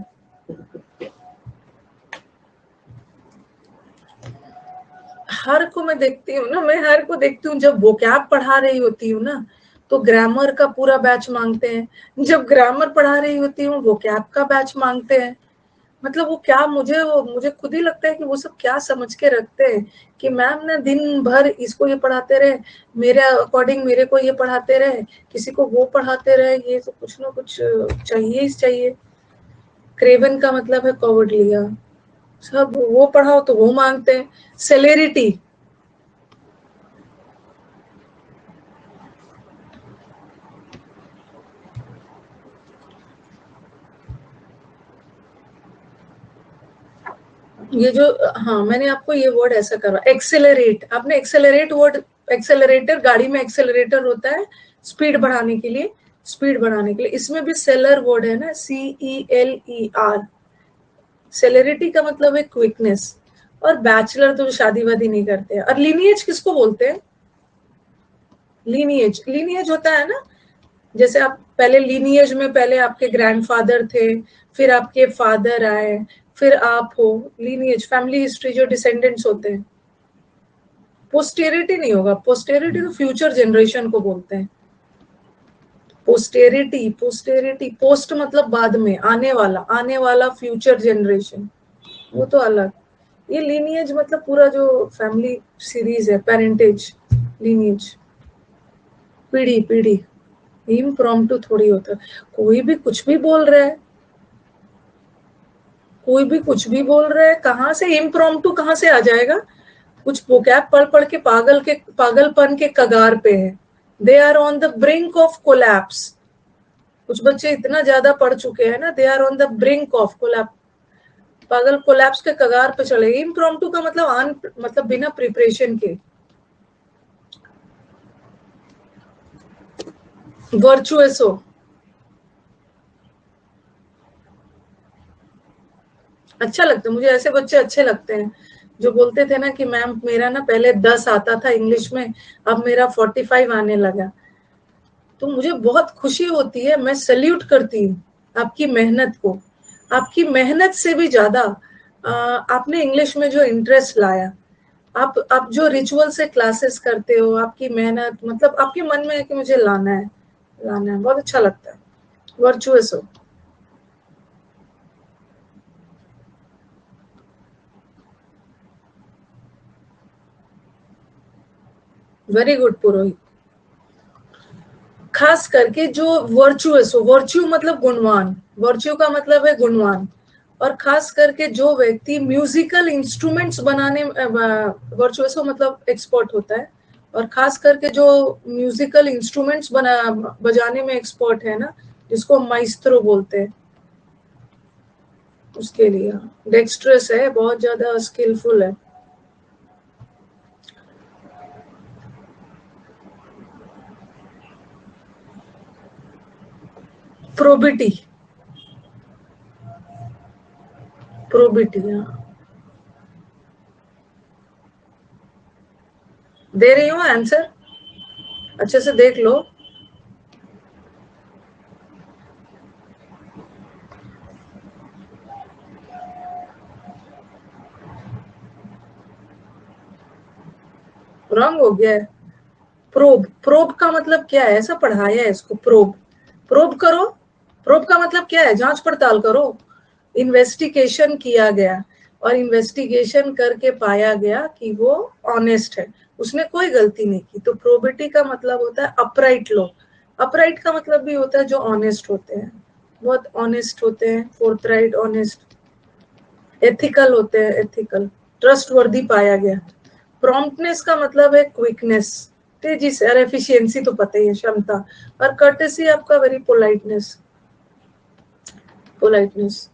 हर को मैं देखती हूँ ना, मैं हर को देखती हूँ, जब वोकैब पढ़ा रही होती हूँ ना, तो ग्रामर का पूरा बैच मांगते हैं। जब ग्रामर पढ़ा रही होती हूँ, वोकैब का बैच मांगते हैं। मतलब वो क्या, मुझे खुद ही लगता है कि वो सब क्या समझ के रखते हैं कि मैम ना दिन भर इसको ये पढ़ाते रहे, मेरे अकॉर्डिंग मेरे को ये पढ़ाते रहे, किसी को वो पढ़ाते रहे, ये तो कुछ ना कुछ चाहिए ही चाहिए। क्रेवन का मतलब है कॉवर्डली, सब वो पढ़ाओ तो वो मांगते हैं। सेलेरिटी, ये जो, हाँ मैंने आपको ये वर्ड ऐसा करा, एक्सेलरेट, आपने एक्सेलरेट वर्ड, एक्सेलरेटर, गाड़ी में एक्सेलरेटर होता है स्पीड बढ़ाने के लिए, स्पीड बढ़ाने के लिए, इसमें भी सेलर वर्ड है ना, CELER। सेलेरिटी का मतलब है क्विकनेस। और बैचलर तो शादी वादी नहीं करते हैं। और लीनिएज किसको बोलते हैं? लीनिएज, लीनिएज होता है ना, जैसे आप पहले लीनिएज में पहले आपके ग्रैंडफादर थे, फिर आपके फादर आए, फिर आप हो। लीनिएज, फैमिली हिस्ट्री, जो डिसेंडेंट्स होते हैं। पोस्टेरिटी नहीं होगा, पोस्टेरिटी तो फ्यूचर जनरेशन को बोलते हैं। पोस्टेरिटी, पोस्टेरिटी, पोस्ट मतलब बाद में, आने वाला, आने वाला, फ्यूचर जनरेशन। वो तो अलग। ये लीनिएज मतलब पूरा जो फैमिली सीरीज है, पेरेंटेज, लीनिएज, पीढ़ी पीढ़ी, इम्प्रॉम्प्टू थोड़ी होता है। कोई भी कुछ भी बोल रहा है, कोई भी कुछ भी बोल रहा है, कहाँ से इम्प्रॉम्प्टू कहाँ से आ जाएगा? कुछ वोकैब पढ़ पढ़ के पागलपन के कगार पे है। They are on the brink of collapse. कुछ बच्चे इतना ज्यादा पढ़ चुके हैं ना, they are on the brink of collapse, पागल कोलैप्स के कगार पे चले गए। इम्प्रॉम्प्टू का मतलब मतलब बिना प्रिपरेशन के। वर्चुअसो, अच्छा लगता है मुझे, ऐसे बच्चे अच्छे लगते हैं जो बोलते थे ना कि मैम मेरा ना पहले 10 आता था इंग्लिश में, अब मेरा 45 आने लगा। तो मुझे बहुत खुशी होती है, मैं सल्यूट करती हूँ आपकी मेहनत को। आपकी मेहनत से भी ज्यादा आपने इंग्लिश में जो इंटरेस्ट लाया, आप जो रिचुअल से क्लासेस करते हो, आपकी मेहनत, मतलब आपके मन में है कि मुझे लाना है, लाना है, बहुत अच्छा लगता है। वर्चुअस हो। वेरी गुड पुरोहित। खास करके जो वर्चुअस हो, वर्च्यू मतलब गुणवान, वर्च्यू का मतलब है गुणवान, और खास करके जो व्यक्ति म्यूजिकल इंस्ट्रूमेंट्स बनाने, वर्चुअस हो मतलब एक्सपर्ट होता है, और खास करके जो म्यूजिकल इंस्ट्रूमेंट्स बना बजाने में एक्सपर्ट है ना, जिसको माइस्ट्रो बोलते हैं, उसके लिए डेक्स्ट्रस है, बहुत ज्यादा स्किलफुल है। प्रोबिटी, प्रोबिटी, हाँ। दे रही हूँ आंसर, अच्छे से देख लो। रॉन्ग हो गया है। प्रोब, प्रोब का मतलब क्या है? ऐसा पढ़ाया है इसको, प्रोब, प्रोब करो। प्रोब का मतलब क्या है? जांच पड़ताल करो। इन्वेस्टिगेशन किया गया, और इन्वेस्टिगेशन करके पाया गया कि वो ऑनेस्ट है, उसने कोई गलती नहीं की। तो प्रोबिटी का मतलब होता है अपराइट लोग। अपराइट का मतलब भी होता है जो ऑनेस्ट होते हैं, बहुत ऑनेस्ट होते हैं, फोर्थराइट, ऑनेस्ट, एथिकल होते हैं, एथिकल, ट्रस्टवर्दी पाया गया। प्रॉम्प्टनेस का मतलब है क्विकनेस, तेजी से, और एफिशिएंसी तो पता ही है, क्षमता। और कर्टेसी आपका वेरी पोलाइटनेस, पोलाइटनेस।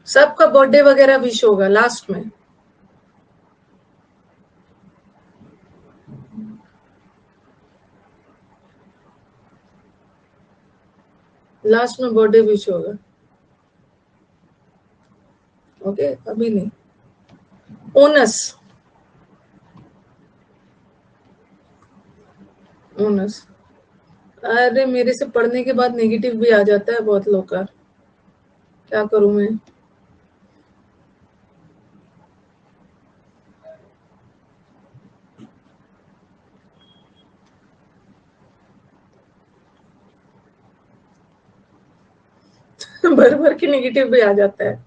सबका बर्थडे वगैरह विश होगा लास्ट में, लास्ट में बर्थडे विश होगा। ओके, अभी नहीं। Onus, onus. अरे मेरे से पढ़ने के बाद नेगेटिव भी आ जाता है बहुत लोग का, क्या करूं मैं? भर भर के नेगेटिव भी आ जाता है।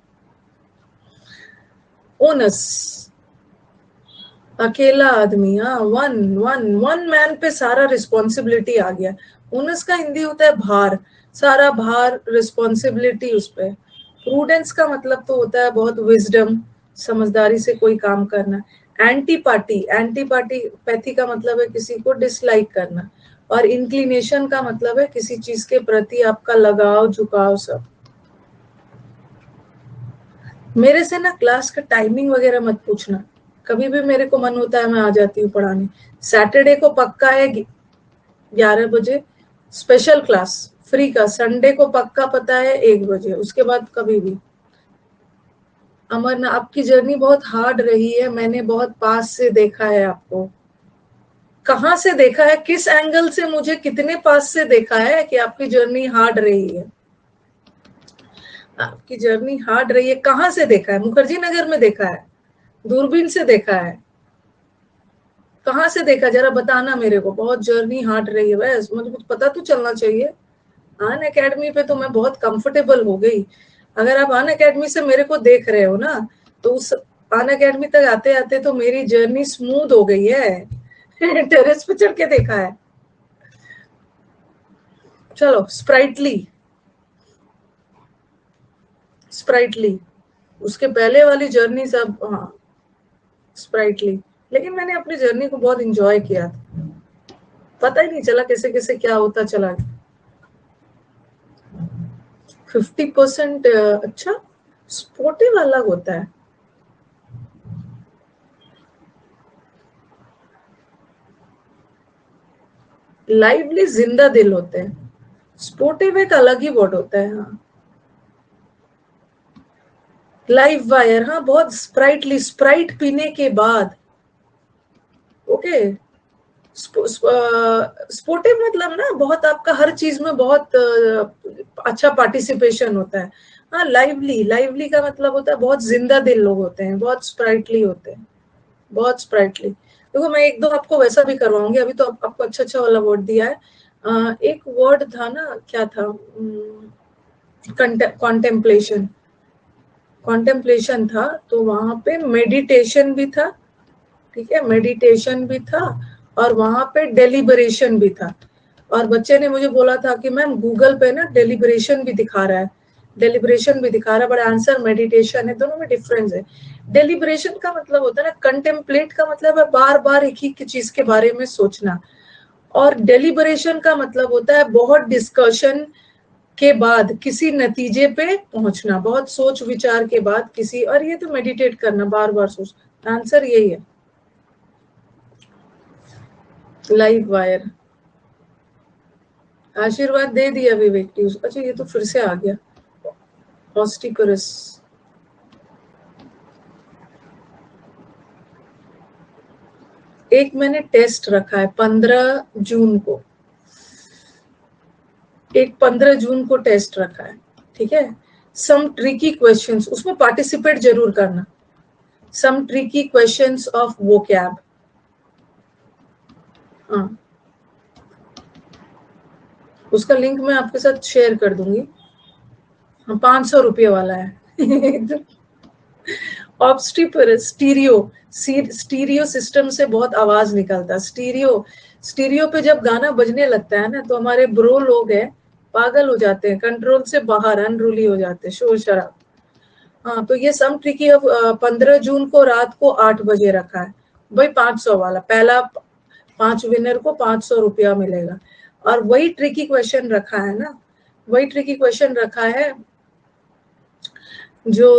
ओनस, अकेला आदमी, हाँ, वन वन वन मैन पे सारा रिस्पॉन्सिबिलिटी आ गया। ओनस का हिंदी होता है भार, सारा भार, रिस्पॉन्सिबिलिटी उस पे। प्रूडेंस का मतलब तो होता है बहुत विजडम, समझदारी से कोई काम करना। एंटीपाटी, एंटीपाटी पैथी का मतलब है किसी को डिसलाइक करना। और इंक्लिनेशन का मतलब है किसी चीज के प्रति आपका लगाव, झुकाव, सब। मेरे से ना क्लास का टाइमिंग वगैरह मत पूछना, कभी भी मेरे को मन होता है मैं आ जाती हूँ पढ़ाने। सैटरडे को पक्का है 11 बजे स्पेशल क्लास फ्री का, संडे को पक्का पता है 1 बजे, उसके बाद कभी भी। अमर, आपकी जर्नी बहुत हार्ड रही है, मैंने बहुत पास से देखा है आपको। कहाँ से देखा है, किस एंगल से, मुझे कितने पास से देखा है कि आपकी जर्नी हार्ड रही है? आपकी जर्नी हार्ड रही है, कहाँ से देखा है? मुखर्जी नगर में देखा है, दूरबीन से देखा है, कहाँ से देखा? जरा बताना मेरे को। बहुत जर्नी हार्ड रही है, बस मुझे कुछ पता तो चलना चाहिए। अन अकेडमी पे तो मैं बहुत कंफर्टेबल हो गई, अगर आप अन अकेडमी से मेरे को देख रहे हो ना, तो उस अन अकेडमी तक आते आते तो मेरी जर्नी स्मूथ हो गई है। टेरेस पे चढ़ के देखा है। चलो स्प्राइटली, स्प्राइटली उसके पहले वाली जर्नी सब, हाँ स्प्राइटली। लेकिन मैंने अपनी जर्नी को बहुत इंजॉय किया था, पता ही नहीं चला कैसे कैसे क्या होता चला। 50% अच्छा, स्पोर्टिव अलग होता है। लाइवली जिंदा दिल होते हैं, स्पोर्टिव एक अलग ही वर्ड होता है। हाँ लाइव वायर, हाँ बहुत स्प्राइटली, स्प्राइट पीने के बाद। ओके स्पोर्टिव मतलब ना बहुत आपका हर चीज में बहुत अच्छा पार्टिसिपेशन होता है। हाँ लाइवली, लाइवली का मतलब होता है बहुत जिंदा दिल लोग होते हैं, बहुत स्प्राइटली होते हैं, बहुत स्प्राइटली। देखो मैं एक दो आपको वैसा भी करवाऊंगी, अभी तो आपको अच्छा अच्छा वाला वर्ड दिया है। एक वर्ड था ना, क्या था, कॉन्टेम्पलेशन, कॉन्टेम्पलेशन था, तो वहां पे मेडिटेशन भी था, ठीक है मेडिटेशन भी था, और वहां पे डेलिबरेशन भी था। और बच्चे ने मुझे बोला था कि मैम गूगल पे ना डेलिबरेशन भी दिखा रहा है, डेलिबरेशन भी दिखा रहा है, बट आंसर मेडिटेशन है, दोनों में डिफरेंस है। डेलिबरेशन का मतलब होता है ना, कंटेम्पलेट का मतलब है बार बार एक ही चीज के बारे में सोचना, और डेलिबरेशन का मतलब होता है बहुत डिस्कशन के बाद किसी नतीजे पे पहुंचना, बहुत सोच विचार के बाद किसी, और ये तो मेडिटेट करना, बार बार सोच। आंसर यही है, लाइव वायर। आशीर्वाद दे दिया विवेक की। अच्छा ये तो फिर से आ गया, ऑस्टिकरस। एक मैंने टेस्ट रखा है 15 जून को, एक 15 जून को टेस्ट रखा है, ठीक है। सम ट्रिकी क्वेश्चंस, उसमें पार्टिसिपेट जरूर करना। सम ट्रिकी क्वेश्चंस ऑफ वोकैब। हाँ उसका लिंक मैं आपके साथ शेयर कर दूंगी। हाँ 500 रुपये वाला है। ऑब्स्टिपरस, स्टीरियो, स्टीरियो सिस्टम से बहुत आवाज निकलता है। स्टीरियो, स्टीरियो पे जब गाना बजने लगता है ना, तो हमारे ब्रो लोग हैं पागल हो जाते हैं, कंट्रोल से बाहर अनरूली हो जाते हैं, शोर शराब। हाँ तो ये सम ट्रिकी अब 15 जून को रात को 8 बजे रखा है भाई, 500 वाला पहला, 5 विनर को 500 रुपया मिलेगा। और वही ट्रिकी क्वेश्चन रखा है ना, वही ट्रिकी क्वेश्चन रखा है जो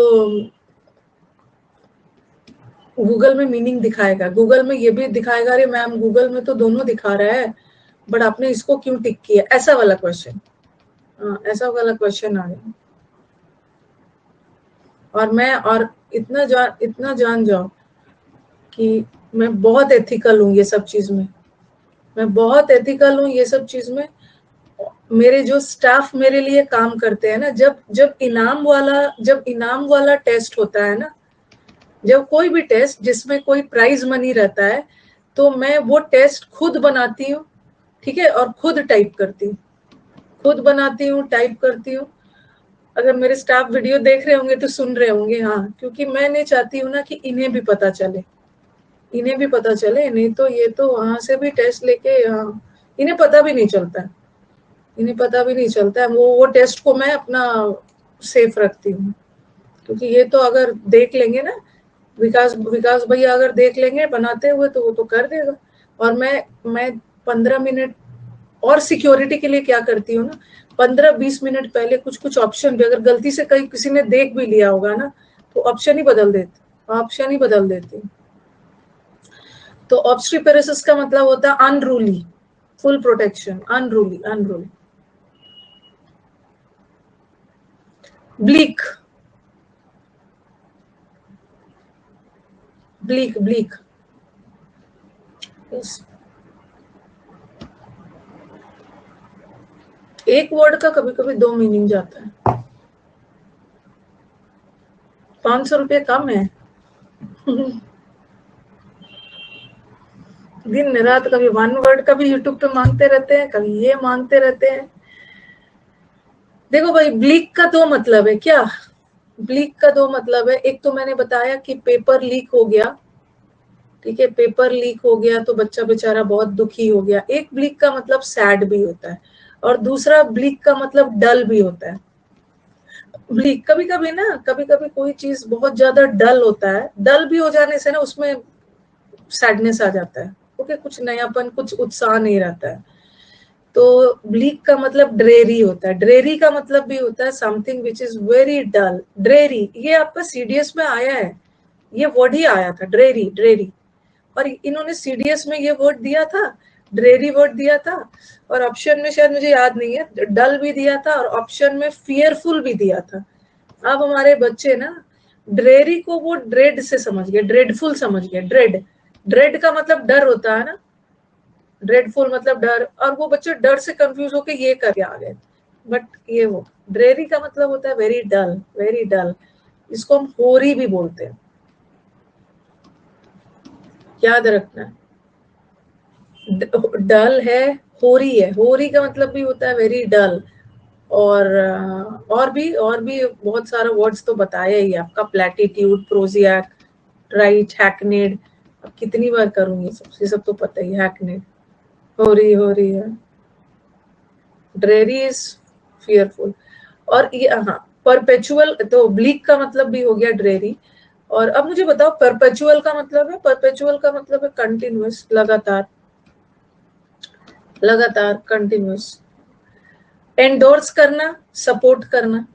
गूगल में मीनिंग दिखाएगा। गूगल में ये भी दिखाएगा, अरे मैम गूगल में तो दोनों दिखा रहा है, बट आपने इसको क्यों टिक किया, ऐसा वाला क्वेश्चन। हाँ ऐसा वाला क्वेश्चन आ गया। और मैं, और इतना जान जाओ कि मैं बहुत एथिकल हूँ ये सब चीज में, मैं बहुत एथिकल हूँ ये सब चीज में। मेरे जो स्टाफ मेरे लिए काम करते हैं ना, जब जब इनाम वाला टेस्ट होता है ना, जब कोई भी टेस्ट जिसमें कोई प्राइज मनी रहता है, तो मैं वो टेस्ट खुद बनाती हूँ, ठीक है, और खुद टाइप करती हूँ, खुद बनाती हूँ, टाइप करती हूँ। अगर मेरे स्टाफ वीडियो देख रहे होंगे तो सुन रहे होंगे, हाँ क्योंकि मैं नहीं चाहती हूँ ना कि इन्हें भी पता चले, इन्हें भी पता चले, नहीं तो ये तो वहां से भी टेस्ट लेके, हाँ इन्हें पता भी नहीं चलता है, इन्हें पता भी नहीं चलता है। वो टेस्ट को मैं अपना सेफ रखती हूँ, क्योंकि ये तो अगर देख लेंगे ना, विकास विकास भैया अगर देख लेंगे बनाते हुए, तो वो तो कर देगा। और मैं 15 मिनट, और सिक्योरिटी के लिए क्या करती हूँ ना, 15-20 मिनट पहले कुछ कुछ ऑप्शन भी, अगर गलती से कहीं किसी ने देख भी लिया होगा ना, तो ऑप्शन ही बदल देती, ऑप्शन ही बदल देती। तो ऑब्स्ट्रीपेरेसिस का मतलब होता है unruly, full protection, unruly, unruly. Bleak, bleak, bleak, एक वर्ड का कभी कभी दो मीनिंग जाता है। 500 रुपये कम है। दिन रात कभी 1 वर्ड का भी यूट्यूब पे मांगते रहते हैं, कभी ये मांगते रहते हैं। देखो भाई ब्लीक का दो मतलब है क्या, ब्लीक का दो मतलब है, एक तो मैंने बताया कि पेपर लीक हो गया, ठीक है, पेपर लीक हो गया तो बच्चा बेचारा बहुत दुखी हो गया। एक ब्लीक का मतलब सैड भी होता है, और दूसरा ब्लीक का मतलब डल भी होता है। ब्लीक कभी कभी ना, कभी कभी कोई चीज बहुत ज्यादा डल होता है, डल भी हो जाने से ना उसमें सैडनेस आ जाता है, ओके, कुछ नयापन, कुछ उत्साह नहीं रहता है। तो ब्लीक का मतलब ड्रेरी होता है। ड्रेरी का मतलब भी होता है something which is very dull. Dreary, ये आपका सीडीएस में आया है, ये वर्ड ही आया था, ड्रेरी, ड्रेरी। और इन्होंने सीडीएस में ये वर्ड दिया था, ड्रेरी वर्ड दिया था, और ऑप्शन में शायद मुझे याद नहीं है, डल भी दिया था, और ऑप्शन में फियरफुल भी दिया था। अब हमारे बच्चे ना ड्रेरी को वो ड्रेड से समझ गए, ड्रेडफुल समझ गए। ड्रेड, ड्रेड का मतलब डर होता है ना, ड्रेडफुल मतलब डर, और वो बच्चे डर से कंफ्यूज होके ये करके आ गए। बट ये वो ड्रेरी का मतलब होता है वेरी डल, वेरी डल। इसको हम होरी भी बोलते हैं, याद रखना। डल है, होरी है, होरी का मतलब भी होता है वेरी डल। और भी बहुत सारा वर्ड्स तो बताया ही आपका, प्लेटिट्यूड, प्रोजियाक, राइट, हैकनेड। अब कितनी बार करूंगी, सबसे सब तो पता ही, हैकनेड, हो रही है। Dreary is fearful. और ये हाँ, परपेचुअल, तो ब्लीक का मतलब भी हो गया ड्रेरी। और अब मुझे बताओ परपेचुअल का मतलब है, परपेचुअल का मतलब है कंटिन्यूअस, लगातार, लगातार, कंटिन्यूअस। एंडोर्स करना, सपोर्ट करना,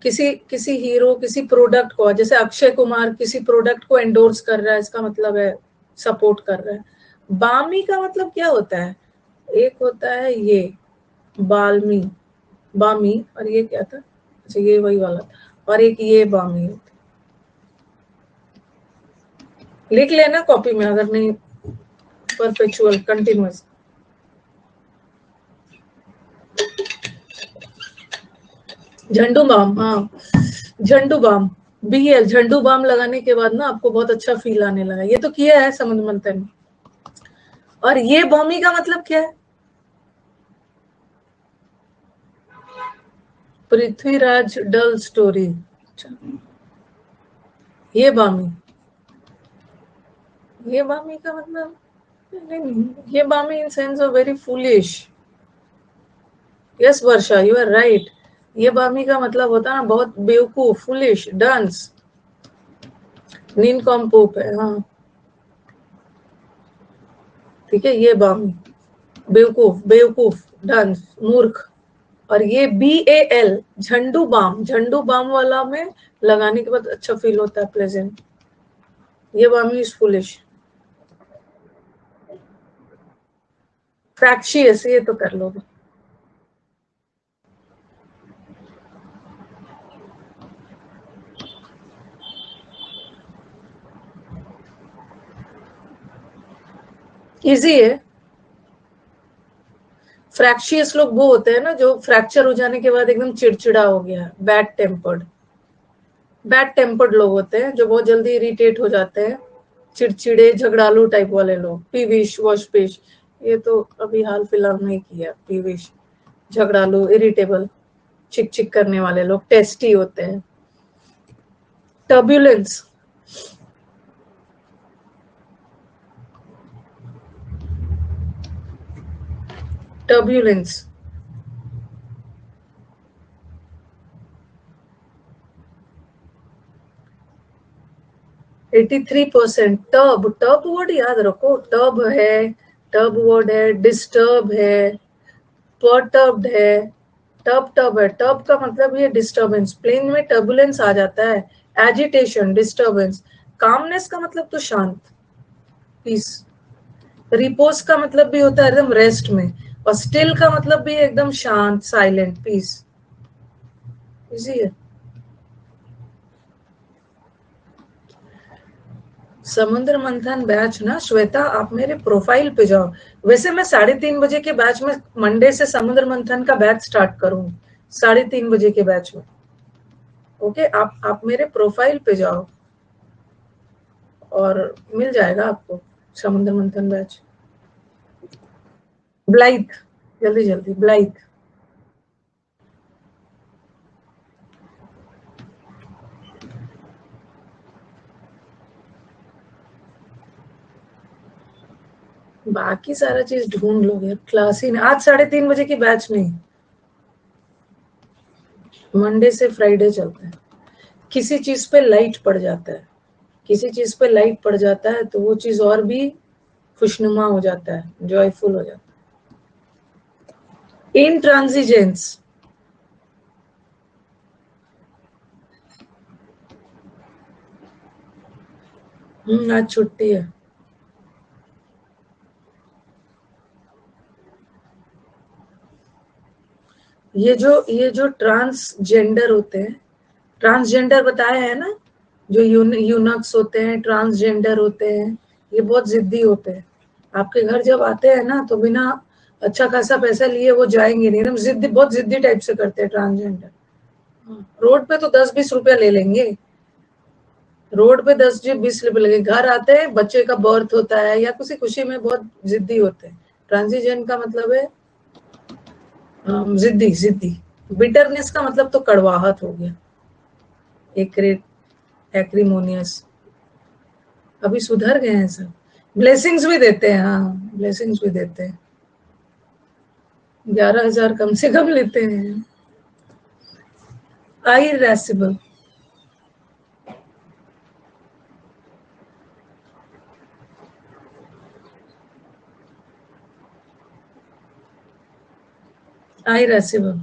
किसी किसी हीरो, किसी प्रोडक्ट को, जैसे अक्षय कुमार किसी प्रोडक्ट को एंडोर्स कर रहा है, इसका मतलब है सपोर्ट कर रहा है। बामी का मतलब क्या होता है, एक होता है ये बाल्मी, बामी, और ये क्या था, अच्छा ये वही वाला, और एक ये बामी होता है। लिख लेना कॉपी में अगर नहीं, परपेचुअल, कंटिन्यूअस। झंडू बाम, हाँ, झंडू बाम, BL, झंडू बाम लगाने के बाद ना आपको बहुत अच्छा फील आने लगा। ये तो किया है समुद्र मंथन में। और ये बॉमी का मतलब क्या है, पृथ्वीराज डल स्टोरी। अच्छा, ये बामी, ये बामी का मतलब, नहीं नहीं, ये balmy in sense of very foolish. Yes Varsha, you are right. ये बामी का मतलब होता है ना बहुत बेवकूफ, फुलिश, डांस, नीन कॉम्पोप है, हाँ, ठीक है, ये बामी, बेवकूफ, बेवकूफ, डांस, मूर्ख। और ये BAL, झंडू बाम, झंडू बाम वाला में लगाने के बाद अच्छा फील होता है, प्लेजेंट। ये बामी इज फुलिश। फ्रैक्शियस, ये तो कर लोगे। इजी है। फ्रैक्शियस लोग वो होते हैं ना जो फ्रैक्चर हो जाने के बाद एकदम चिड़चिड़ा हो गया, बैड टेम्पर्ड। बैड टेम्पर्ड लोग होते हैं जो बहुत जल्दी इरिटेट हो जाते हैं, चिड़चिड़े, झगड़ालू टाइप वाले लोग। पीविश, वॉशपिश, ये तो अभी हाल फिलहाल में किया, पीविश, झगड़ालू, इरिटेबल, चिक चिक करने वाले लोग, टेस्टी होते हैं। Turbulence, turbulence, 83%। टर्ब, टर्ब वर्ड याद रखो, टर्ब है, टर्ब वर्ड है, डिस्टर्ब है, परटर्ब्ड है, टर्ब, टर्ब है, टर्ब का मतलब ये डिस्टर्बेंस, प्लेन में टर्बुलेंस आ जाता है, एजिटेशन, डिस्टर्बेंस। कामनेस का मतलब तो शांत, पीस। रिपोज का मतलब भी होता है एकदम रेस्ट में, और स्टिल का मतलब भी एकदम शांत, साइलेंट, पीस। इजी है। समुद्र मंथन बैच ना श्वेता, आप मेरे प्रोफाइल पे जाओ। वैसे मैं 3:30 बजे के बैच में, मंडे से समुद्र मंथन का बैच स्टार्ट करूँ, 3:30 बजे के बैच में। ओके, आप मेरे प्रोफाइल पे जाओ और मिल जाएगा आपको समुद्र मंथन बैच। ब्लाइथ, जल्दी जल्दी, ब्लाइथ। बाकी सारा चीज ढूंढ लोगे, क्लास ही नहीं। आज 3:30 बजे की बैच नहीं, मंडे से फ्राइडे चलता है। किसी चीज पे लाइट पड़ जाता है, किसी चीज पे लाइट पड़ जाता है तो वो चीज और भी खुशनुमा हो जाता है, जॉयफुल हो जाता है। इंट्रांसिजेंस, आज छुट्टी है। ये जो ट्रांसजेंडर होते हैं, ट्रांसजेंडर बताया है ना, जो यूनक्स होते हैं, ट्रांसजेंडर होते हैं, ये बहुत जिद्दी होते हैं। आपके घर जब आते हैं ना तो बिना अच्छा खासा पैसा लिए वो जाएंगे नहीं, एकदम जिद्दी, बहुत जिद्दी टाइप से करते हैं ट्रांसजेंडर। रोड पे तो 10-20 रुपया ले लेंगे, रोड पे 10-20 रुपये लगे, घर आते हैं बच्चे का बर्थ होता है या किसी खुशी में बहुत जिद्दी होते हैं। ट्रांसिजेंट का मतलब है जिद्दी, जिद्दी। बिटरनेस का मतलब तो कड़वाहट हो गया, एक्रीमोनियस। अभी सुधर गए हैं सब, ब्लेसिंग्स भी देते हैं, हाँ ब्लेसिंग्स भी देते हैं, 11,000 कम से कम लेते हैं। irascible, irascible।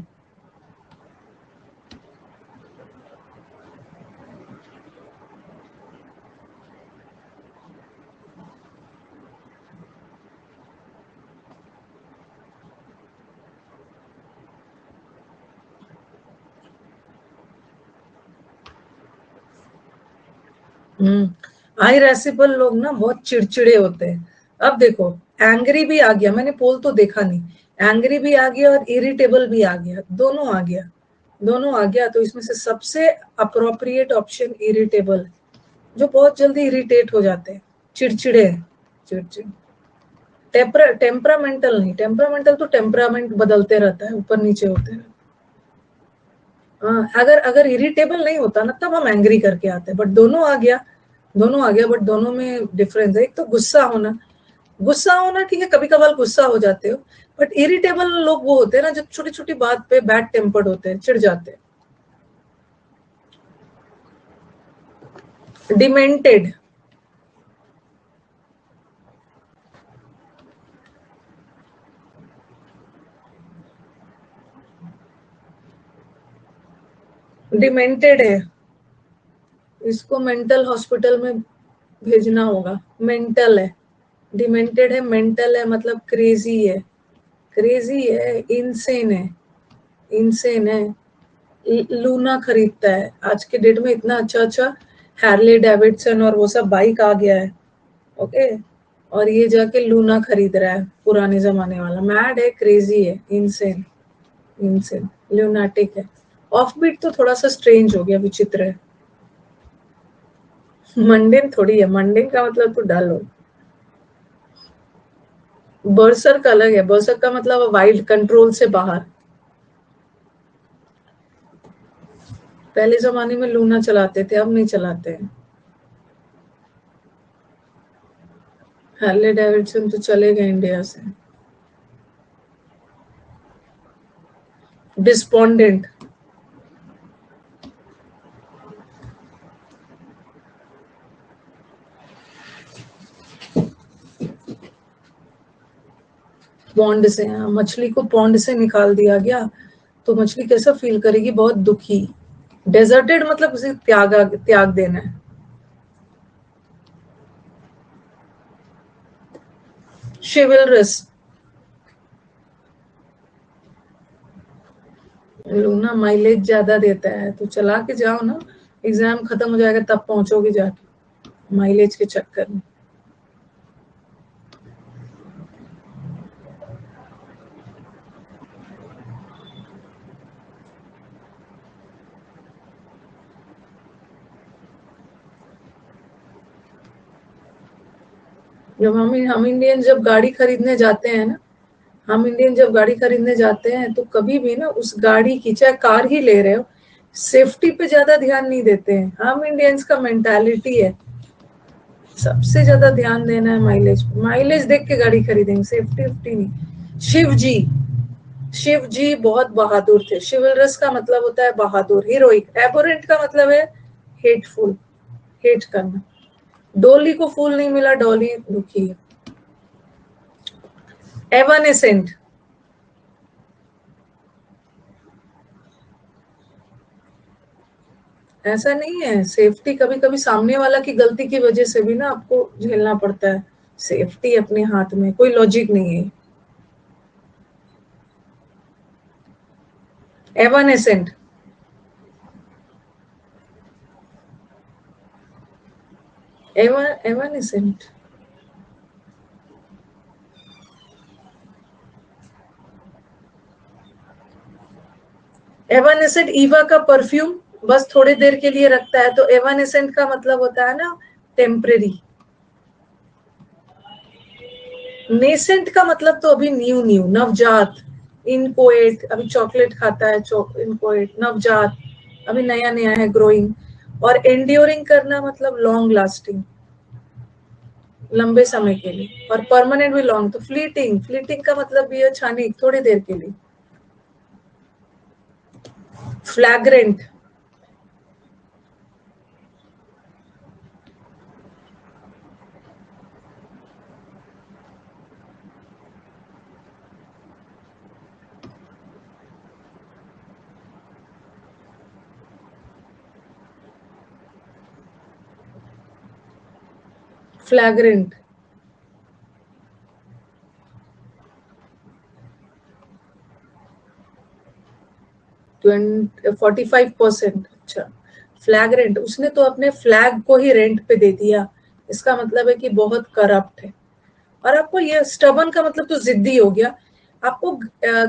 irascible लोग ना बहुत चिड़चिड़े होते हैं। अब देखो, एंग्री भी आ गया, मैंने पोल तो देखा नहीं, एंग्री भी आ गया और इरिटेबल भी आ गया, दोनों आ गया, दोनों आ गया। तो इसमें से सबसे अप्रोप्रिएट ऑप्शन इरिटेबल, जो बहुत जल्दी इरिटेट हो जाते हैं, चिड़चिड़े हैं, चिड़चिड़। टेम्परामेंटल नहीं, टेम्परामेंटल तो टेम्परामेंट बदलते रहता है, ऊपर नीचे होते रहते। हाँ, अगर अगर इरिटेबल नहीं होता ना तब हम एंग्री करके आते, बट दोनों आ गया, दोनों आ गया, बट दोनों में डिफरेंस है। एक तो गुस्सा होना, गुस्सा होना ठीक है, कभी कभार गुस्सा हो जाते हो, बट इरिटेबल लोग वो होते हैं ना जो छोटी छोटी बात पे बैड टेम्पर्ड होते हैं, चिढ़ जाते हैं। डिमेंटेड, डिमेंटेड है, इसको मेंटल हॉस्पिटल में भेजना होगा। मेंटल है, डिमेंटेड है, मेंटल है मतलब क्रेजी है, क्रेजी है, इनसेन है, इनसेन है। लूना खरीदता है, आज के डेट में इतना अच्छा अच्छा हार्ले डेविडसन और वो सब बाइक आ गया है, ओके, और ये जाके लूना खरीद रहा है, पुराने जमाने वाला। मैड है, क्रेजी है, इनसेन, इनसेन, ल्यूनाटिक है। ऑफ बीट तो थोड़ा सा स्ट्रेंज हो गया, विचित्र है। मंडेन थोड़ी है, मंडेन का मतलब तो डल हो। बर्सर का अलग है, बर्सर का मतलब वाइल्ड, कंट्रोल से बाहर। पहले जमाने में लूना चलाते थे, अब नहीं चलाते हैं। हार्ले डेविडसन तो चले गए इंडिया से। डिस्पोंडेंट, पॉन्ड से, हाँ, मछली को पॉन्ड से निकाल दिया गया तो मछली कैसा फील करेगी, बहुत दुखी। डेजर्टेड मतलब उसे त्याग देना है। शिवलरस, लूना माइलेज ज्यादा देता है, तो चला के जाओ ना, एग्जाम खत्म हो जाएगा तब पहुंचोगे जाके, माइलेज के चक्कर में। जब हम इंडियन जब गाड़ी खरीदने जाते हैं ना, हम इंडियन जब गाड़ी खरीदने जाते हैं तो कभी भी ना उस गाड़ी की, चाहे कार ही ले रहे हो, सेफ्टी पे ज्यादा ध्यान नहीं देते हैं। हम इंडियंस का मेंटालिटी है सबसे ज्यादा ध्यान देना है माइलेज। माइलेज देख के गाड़ी खरीदेंगे, सेफ्टी वेफ्टी नहीं। शिव जी, शिव जी बहुत बहादुर थे। शिवलरस का मतलब होता है बहादुर, हीरोइक। एबोरेंट का मतलब है हेटफुल, हेट करना। डोली को फूल नहीं मिला, डॉली दुखी है। एवानेसेंट, ऐसा नहीं है। सेफ्टी कभी कभी सामने वाला की गलती की वजह से भी ना आपको झेलना पड़ता है। सेफ्टी अपने हाथ में, कोई लॉजिक नहीं है। एवानेसेंट, एवानेसेंट, एवानेसेंट ईवा का परफ्यूम बस थोड़ी देर के लिए रखता है, तो एवानेसेंट का मतलब होता है ना टेम्परेरी। नेसेंट का मतलब तो अभी न्यू न्यू, नवजात। इनकोएट, अभी चॉकलेट खाता है इनकोएट, नवजात, अभी नया नया है, ग्रोइंग। और एंड्योरिंग करना मतलब लॉन्ग लास्टिंग, लंबे समय के लिए। और परमानेंट भी लॉन्ग। तो फ्लीटिंग, फ्लीटिंग का मतलब भी है क्षणिक, थोड़ी देर के लिए। फ्लैग्रेंट, फ्लैग्रेंट, 45%। अच्छा, फ्लैग्रेंट, उसने तो अपने फ्लैग को ही रेंट पे दे दिया। इसका मतलब है कि बहुत करप्ट है। और आपको ये स्टबन का मतलब तो जिद्दी हो गया। आपको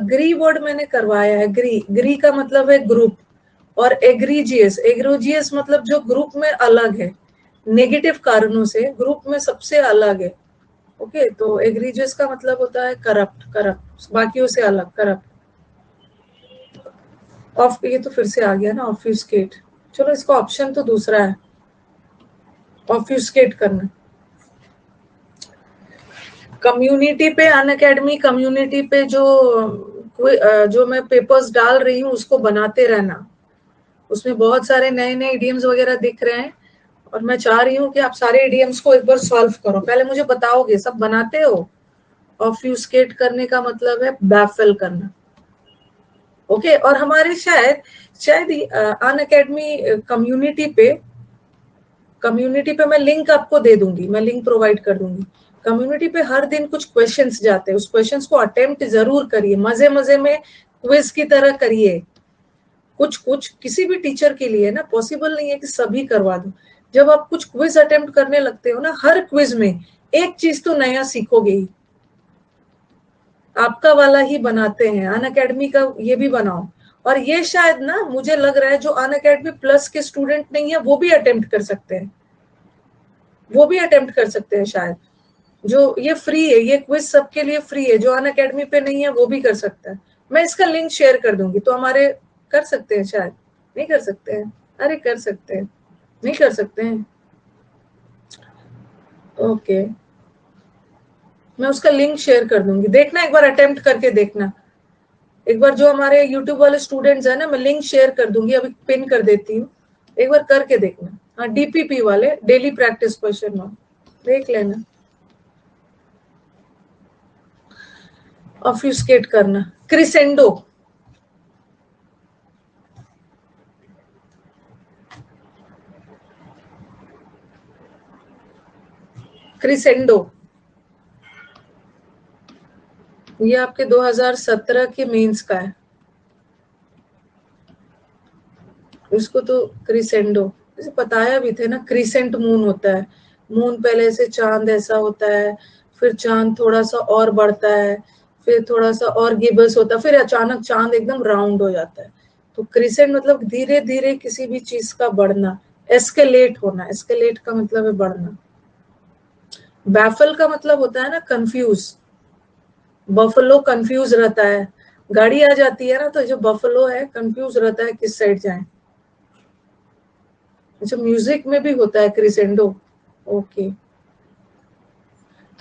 ग्री वर्ड मैंने करवाया है। ग्री, ग्री का मतलब है ग्रुप। और एग्रीजियस, एग्रोजियस मतलब जो ग्रुप में अलग है, नेगेटिव कारणों से ग्रुप में सबसे अलग है। ओके, तो एग्रीजियस का मतलब होता है करप्ट, करप्ट, बाकियों से अलग, करप्ट। ऑफ, ये तो फिर से आ गया ना, ऑफ्यूस्केट। चलो, इसका ऑप्शन तो दूसरा है, ऑफ्यूस्केट करना। कम्युनिटी पे, अन अकेडमी कम्युनिटी पे जो मैं पेपर्स डाल रही हूँ उसको बनाते रहना। उसमें बहुत सारे नए नए इडियम्स वगैरह दिख रहे हैं, और मैं चाह रही हूँ कि आप सारे इडियम्स को एक बार सॉल्व करो। पहले मुझे बताओगे, सब बनाते हो? ऑफ्यूस्केट करने का मतलब है बैफल करना। ओके, और हमारे शायद शायद अन अकेडमी कम्युनिटी पे मैं लिंक आपको दे दूंगी, मैं लिंक प्रोवाइड कर दूंगी। कम्युनिटी पे हर दिन कुछ क्वेश्चंस जाते हैं, उस क्वेश्चंस को अटेम्प्ट जरूर करिए, मजे मजे में क्विज की तरह करिए। कुछ कुछ किसी भी टीचर के लिए ना पॉसिबल नहीं है कि सभी करवा दो। जब आप कुछ क्विज अटेम्प्ट करने लगते हो ना, हर क्विज में एक चीज तो नया सीखोगे ही। आपका वाला ही बनाते हैं, अन अकेडमी का ये भी बनाओ। और ये शायद ना, मुझे लग रहा है जो अन अकेडमी प्लस के स्टूडेंट नहीं है वो भी अटेम्प्ट कर सकते हैं, वो भी अटेम्प्ट कर सकते हैं शायद। जो ये फ्री है, ये क्विज सबके लिए फ्री है, जो अन अकेडमी पे नहीं है वो भी कर सकता है। मैं इसका लिंक शेयर कर दूंगी, तो हमारे कर सकते हैं शायद। नहीं कर सकते हैं? अरे कर सकते हैं, नहीं कर सकते हैं? ओके, मैं उसका लिंक शेयर कर दूंगी, देखना एक बार, अटेम्प्ट करके देखना एक बार। जो हमारे यूट्यूब वाले स्टूडेंट्स हैं ना, मैं लिंक शेयर कर दूंगी, अभी पिन कर देती हूँ, एक बार करके देखना। हाँ, डीपीपी वाले, डेली प्रैक्टिस क्वेश्चन में देख लेना। ऑब्फ्यूस्केट करना, क्रिसेंडो, क्रिसेंडो, ये आपके 2017 के मेंस का है। इसको तो क्रिसेंडो जैसे बताया भी थे ना, क्रिसेंट मून होता है। मून पहले से चांद ऐसा होता है, फिर चांद थोड़ा सा और बढ़ता है, फिर थोड़ा सा और गिबस होता है, फिर अचानक चांद एकदम राउंड हो जाता है। तो क्रिसेंट मतलब धीरे धीरे किसी भी चीज का बढ़ना, एस्केलेट होना। एस्केलेट का मतलब है बढ़ना। बैफल का मतलब होता है ना कंफ्यूज। बफलो कंफ्यूज रहता है, गाड़ी आ जाती है ना, तो जो बफलो है कंफ्यूज रहता है किस साइड जाए। अच्छा, म्यूजिक में भी होता है क्रिसेंडो। ओके,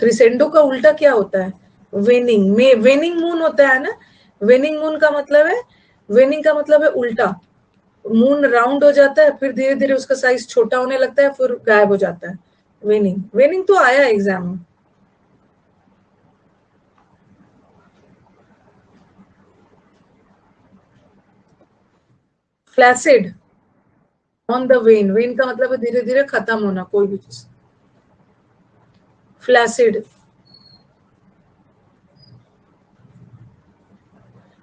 क्रिसेंडो का उल्टा क्या होता है? वेनिंग में वेनिंग मून होता है ना। वेनिंग मून का मतलब है, वेनिंग का मतलब है उल्टा। मून राउंड हो जाता है, फिर धीरे धीरे उसका साइज छोटा होने लगता है, फिर गायब हो जाता है। वेनिंग, वेनिंग तो आया एग्जाम में। Flaccid, on the when, when का मतलब है धीरे धीरे खत्म होना कोई भी चीज। फ्लैसिड,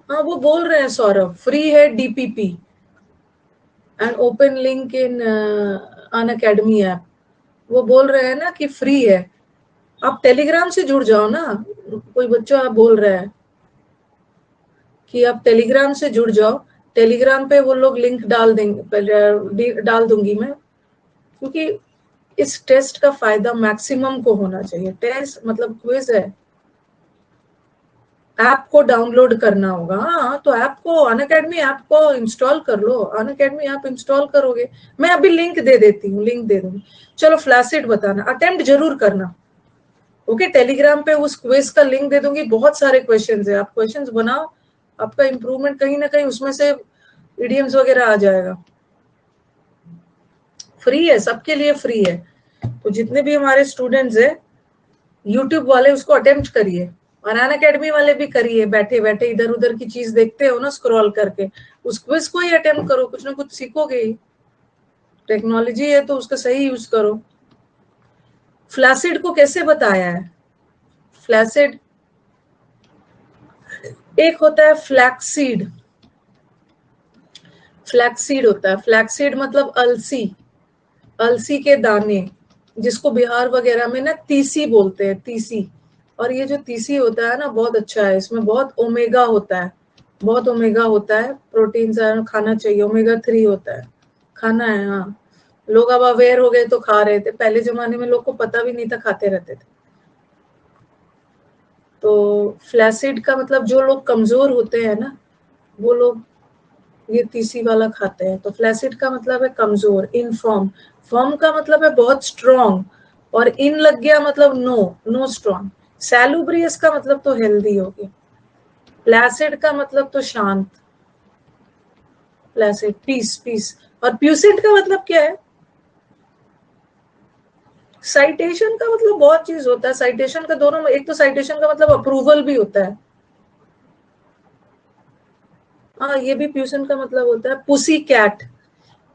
हाँ वो बोल रहे हैं सौरभ, फ्री है DPP and open link in Unacademy app. वो बोल रहे हैं ना कि फ्री है, आप टेलीग्राम से जुड़ जाओ ना। कोई बच्चा आप बोल रहा है कि आप टेलीग्राम से जुड़ जाओ, टेलीग्राम पे वो लोग लिंक डाल देंगे, डाल दूंगी मैं, क्योंकि इस टेस्ट का फायदा मैक्सिमम को होना चाहिए। टेस्ट मतलब क्विज है, ऐप को डाउनलोड करना होगा। हाँ तो ऐप को, अनअकैडमी ऐप को इंस्टॉल कर लो, अनअकैडमी ऐप इंस्टॉल करोगे। मैं अभी लिंक दे देती हूँ, लिंक दे दूंगी। चलो फ्लैसिड बताना, अटेम्प्ट जरूर करना। ओके, टेलीग्राम पे उस क्विज का लिंक दे दूंगी, बहुत सारे क्वेश्चंस है, आप क्वेश्चंस बनाओ, आपका इंप्रूवमेंट कहीं ना कहीं उसमें से इडियम्स वगैरह आ जाएगा। फ्री है, सबके लिए फ्री है। तो जितने भी हमारे स्टूडेंट्स है यूट्यूब वाले, उसको अटेम्प्ट करिए, और अनअकैडमी वाले भी करिए। बैठे बैठे इधर उधर की चीज देखते हो ना स्क्रॉल करके, उस क्विज को ही अटेम्प्ट करो, कुछ ना कुछ सीखोगे ही। टेक्नोलॉजी है तो उसका सही यूज करो। फ्लैसिड को कैसे बताया है? फ्लैसिड, एक होता है फ्लैक्सीड, फ्लैक्सीड होता है। फ्लैक्सीड मतलब अलसी, अलसी के दाने, जिसको बिहार वगैरह में ना तीसी बोलते हैं, तीसी। और ये जो तीसी होता है ना बहुत अच्छा है, इसमें बहुत ओमेगा होता है, बहुत ओमेगा होता है, प्रोटीन खाना चाहिए, ओमेगा 3 होता है, खाना है। हाँ, लोग अब अवेयर हो गए तो खा रहे थे, पहले जमाने में लोग को पता भी नहीं था, खाते रहते थे। तो फ्लैसिड का मतलब जो लोग कमजोर होते हैं ना, वो लोग ये तीसी वाला खाते हैं। तो फ्लैसिड का मतलब है कमजोर, इनफॉर्म। फॉर्म का मतलब है बहुत स्ट्रॉन्ग, और इन लग गया मतलब नो, नो स्ट्रॉन्ग। सैलुब्रियस का मतलब तो हेल्दी हो गया। प्लासिड का मतलब तो शांत, प्लासिड पीस, पीस। और प्यूसेंट का मतलब क्या है? साइटेशन का मतलब बहुत चीज होता है, साइटेशन का दोनों में, एक तो साइटेशन का मतलब अप्रूवल भी होता है। हाँ, ये भी प्यूसेंट का मतलब होता है। पुसी कैट,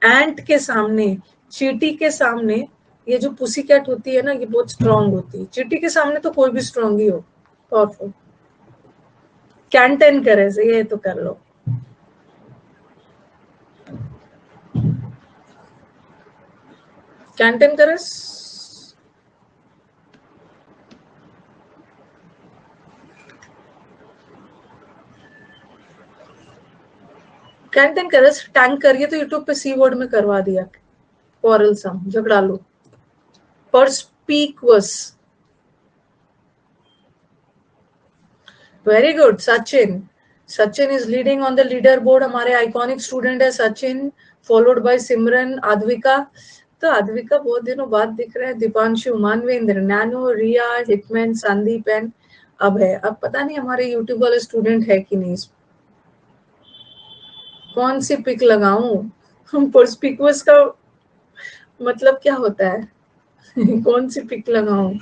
एंट के सामने, चींटी के सामने, ये जो पुसी कैट होती है ना, ये बहुत स्ट्रांग होती है। चींटी के सामने तो कोई भी स्ट्रांग ही हो, पावरफुल। कैंटन करे से ये तो कर लो। कैंटन करस, कैंटन करस, टैंक करिए तो यूट्यूब पे सी वर्ड में करवा दिया, कॉरल सम, झगड़ा लो। Perspicuous, very good Sachin. Sachin is leading on the leader board, हमारे आइकॉनिक स्टूडेंट है सचिन, फॉलोड बाय सिमरन, आद्विका। तो आद्विका बहुत दिनों बाद दिख रहे हैं, दीपांशु, मानवेंद्र, नैनो, रिया, हिटमैन, संदीप एंड अब है। अब पता नहीं हमारे यूट्यूब वाले स्टूडेंट है कि नहीं। कौन सी पिक लगाऊं? हम परस्पिकुअस का मतलब क्या होता है? कौन सी पिक लगाऊं?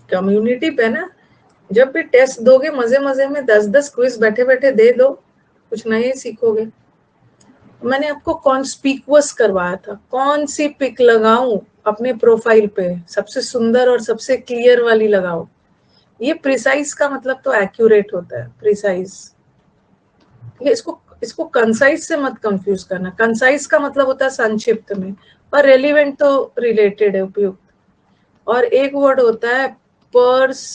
कम्युनिटी पे ना, जब भी टेस्ट दोगे मजे मजे में 10-10 क्विज बैठे बैठे दे दो, कुछ नए सीखोगे। मैंने आपको कॉन्स्पिकुअस करवाया था, कौन सी पिक लगाऊं अपने प्रोफाइल पे, सबसे सुंदर और सबसे क्लियर वाली लगाओ। ये प्रिसाइज का मतलब तो एक्यूरेट होता है, प्रिसाइज। ये इसको इसको कंसाइज से मत कंफ्यूज करना। कंसाइज का मतलब होता है संक्षिप्त में, और रेलिवेंट तो रिलेटेड है, उपयुक्त। और एक वर्ड होता है पर्स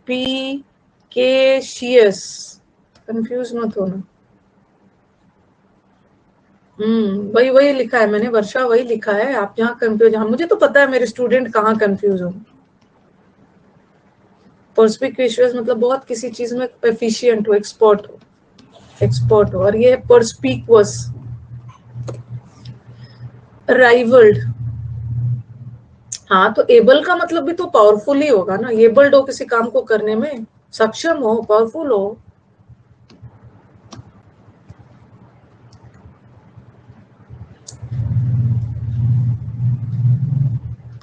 पी के शियस, कंफ्यूज मत होना। वही वही लिखा है मैंने, वर्षा वही लिखा है, आप जहाँ कंफ्यूज, हाँ मुझे तो पता है मेरे स्टूडेंट कहाँ कंफ्यूज हो। पर्सपिक्यूशियस मतलब बहुत किसी चीज में एफिशिएंट हो, एक्सपर्ट हो। एक्सपर्ट हो, और ये परस्पीक्वस, राइवल्ड। हाँ, तो एबल का मतलब भी तो पावरफुल ही होगा ना, एबल्ड हो किसी काम को करने में, सक्षम हो, पावरफुल हो।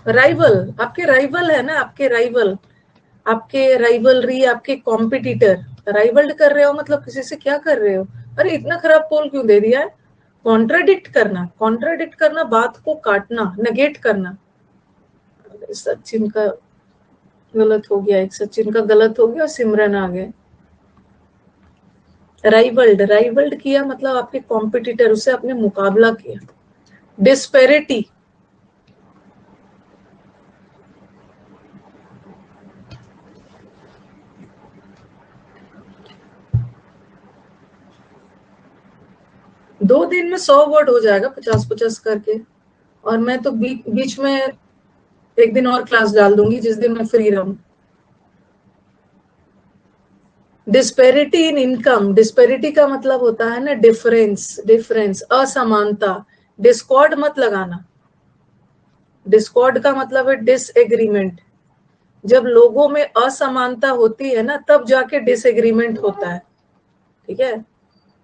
राइवल, आपके राइवल है ना, आपके राइवल, आपके राइवलरी, आपके कॉम्पिटिटर, राइवल्ड कर रहे हो मतलब किसी से क्या कर रहे हो? अरे इतना खराब पोल क्यों दे दिया है? कॉन्ट्राडिक्ट करना, कॉन्ट्राडिक्ट करना, बात को काटना, नेगेट करना। सचिन का गलत हो गया, एक सचिन का गलत हो गया, सिमरन आ गए। राइवल्ड, राइवल्ड किया मतलब आपके कॉम्पिटिटर, उससे आपने मुकाबला किया। डिस्पेरिटी, दो दिन में 100 वर्ड हो जाएगा, 50-50 करके। और मैं तो बीच में एक दिन और क्लास डाल दूंगी जिस दिन मैं फ्री रहूं। डिस्पेरिटी इन इनकम, डिस्पेरिटी का मतलब होता है ना डिफरेंस, डिफरेंस, असमानता। डिस्कॉर्ड मत लगाना, डिस्कॉर्ड का मतलब है डिसएग्रीमेंट। जब लोगों में असमानता होती है ना, तब जाके डिसएग्रीमेंट होता है, ठीक है?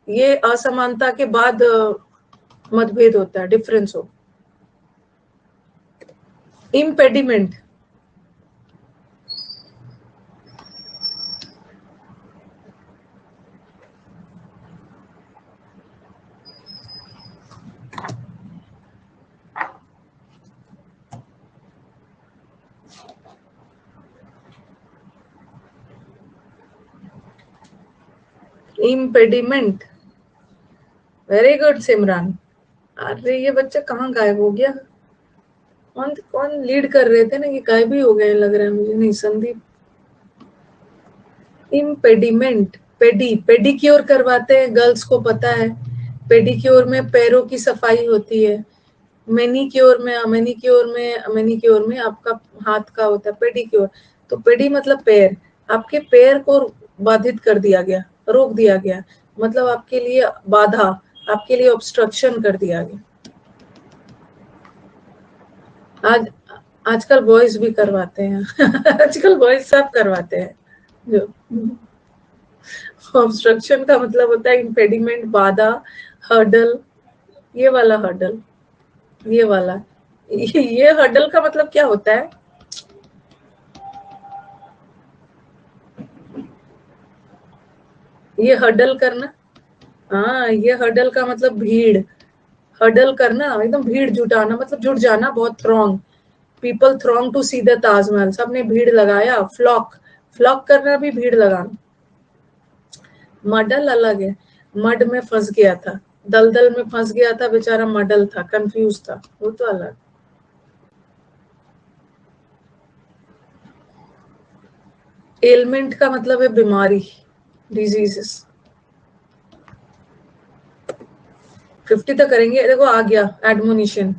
ये असमानता के बाद मतभेद होता है, डिफरेंस हो। इम्पेडिमेंट, इम्पेडिमेंट, वेरी गुड सिमरन। अरे ये बच्चा कहाँ गायब हो गया? कौन कौन लीड कर रहे थे ना, ये गायब ही हो गए लग रहा है मुझे। नहीं, संदीप। इम्पेडिमेंट, पेडी, पेडिक्योर करवाते हैं, गर्ल्स को पता है। पेडिक्योर में पैरों की सफाई होती है। मैनिक्योर में, मैनिक्योर में आपका हाथ का होता है पेडिक्योर। तो पेडी मतलब पैर, आपके पैर को बाधित कर दिया गया, रोक दिया गया, मतलब आपके लिए बाधा, आपके लिए ऑब्स्ट्रक्शन कर दिया गया। आज आजकल बॉयज भी करवाते हैं आजकल बॉयज सब करवाते हैं। जो ऑब्स्ट्रक्शन का मतलब होता है इम्पेडिमेंट, बाधा, हर्डल, ये वाला हर्डल, ये वाला, ये हर्डल का मतलब क्या होता है? ये हर्डल करना, हाँ, ये हर्डल का मतलब भीड़, हर्डल करना, एकदम भीड़ जुटाना, मतलब जुट जाना, बहुत throng, people throng to see the Taj Mahal, सबने भीड़ लगाया। फ्लॉक, फ्लॉक करना भी भीड़ लगाना। मडल अलग है, मड में फंस गया था, दलदल में फंस गया था बेचारा, मडल था, कंफ्यूज था, वो तो अलग। एलमेंट का मतलब है बीमारी, डिजीजेस। 50 तक करेंगे, देखो आ गया एडमोनिशन।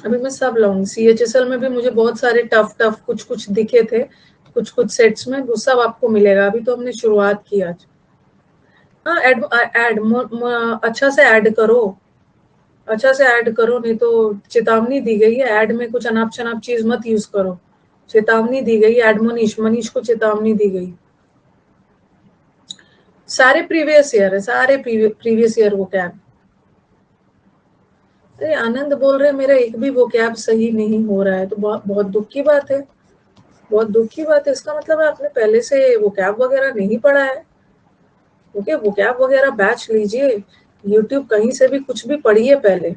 अभी मैं सब लाऊंगी, CHSL में भी मुझे बहुत सारे टफ टफ कुछ कुछ दिखे थे, कुछ कुछ सेट्स में, वो सब आपको मिलेगा। अभी तो हमने शुरुआत की आज। हाँ, ऐड ऐड अच्छा से ऐड करो, अच्छा से ऐड करो, नहीं तो चेतावनी दी गई है, ऐड में कुछ अनाप शनाप चीज मत यूज करो, चेतावनी दी गई। एडमोनिश, मनीष को चेतावनी दी गई। सारे प्रीवियस ईयर है, सारे प्रीवियस ईयर वो कैब। अरे आनंद बोल रहे मेरा एक भी वो कैब सही नहीं हो रहा है, तो बहुत दुख की बात है, बहुत दुख की बात है। इसका मतलब है आपने पहले से वो कैब वगैरह नहीं पढ़ा है। ओके, वो कैब वगैरह बैच लीजिए, यूट्यूब कहीं से भी कुछ भी पढ़िए पहले,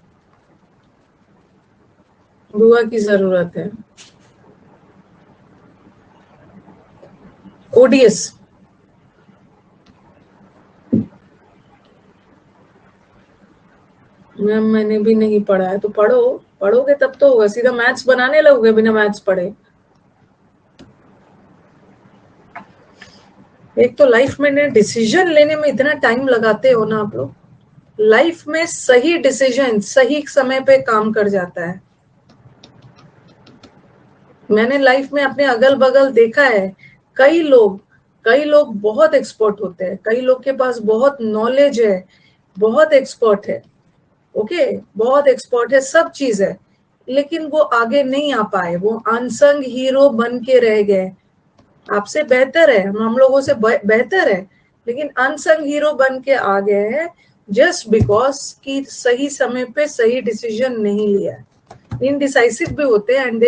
दुआ की जरूरत है। ओडीएस, मैम मैंने भी नहीं पढ़ा है, तो पढ़ो, पढ़ोगे तब तो होगा, सीधा मैथ्स बनाने लगोगे बिना मैथ्स पढ़े। एक तो लाइफ में डिसीजन लेने में इतना टाइम लगाते हो ना आप लोग, लाइफ में सही डिसीजन सही समय पे काम कर जाता है। मैंने लाइफ में अपने अगल बगल देखा है, कई लोग बहुत एक्सपर्ट होते हैं, कई लोग के पास बहुत नॉलेज है, बहुत एक्सपर्ट है, ओके, बहुत एक्सपर्ट है, सब चीज है, लेकिन वो आगे नहीं आ पाए, वो अनसंग हीरो बन के रह गए। आपसे बेहतर है, हम लोगों से बेहतर है, लेकिन अनसंग हीरो बन के आ गए हैं जस्ट बिकॉज कि सही समय पे सही डिसीजन नहीं लिया है। इनडिसाइसिव भी होते हैं and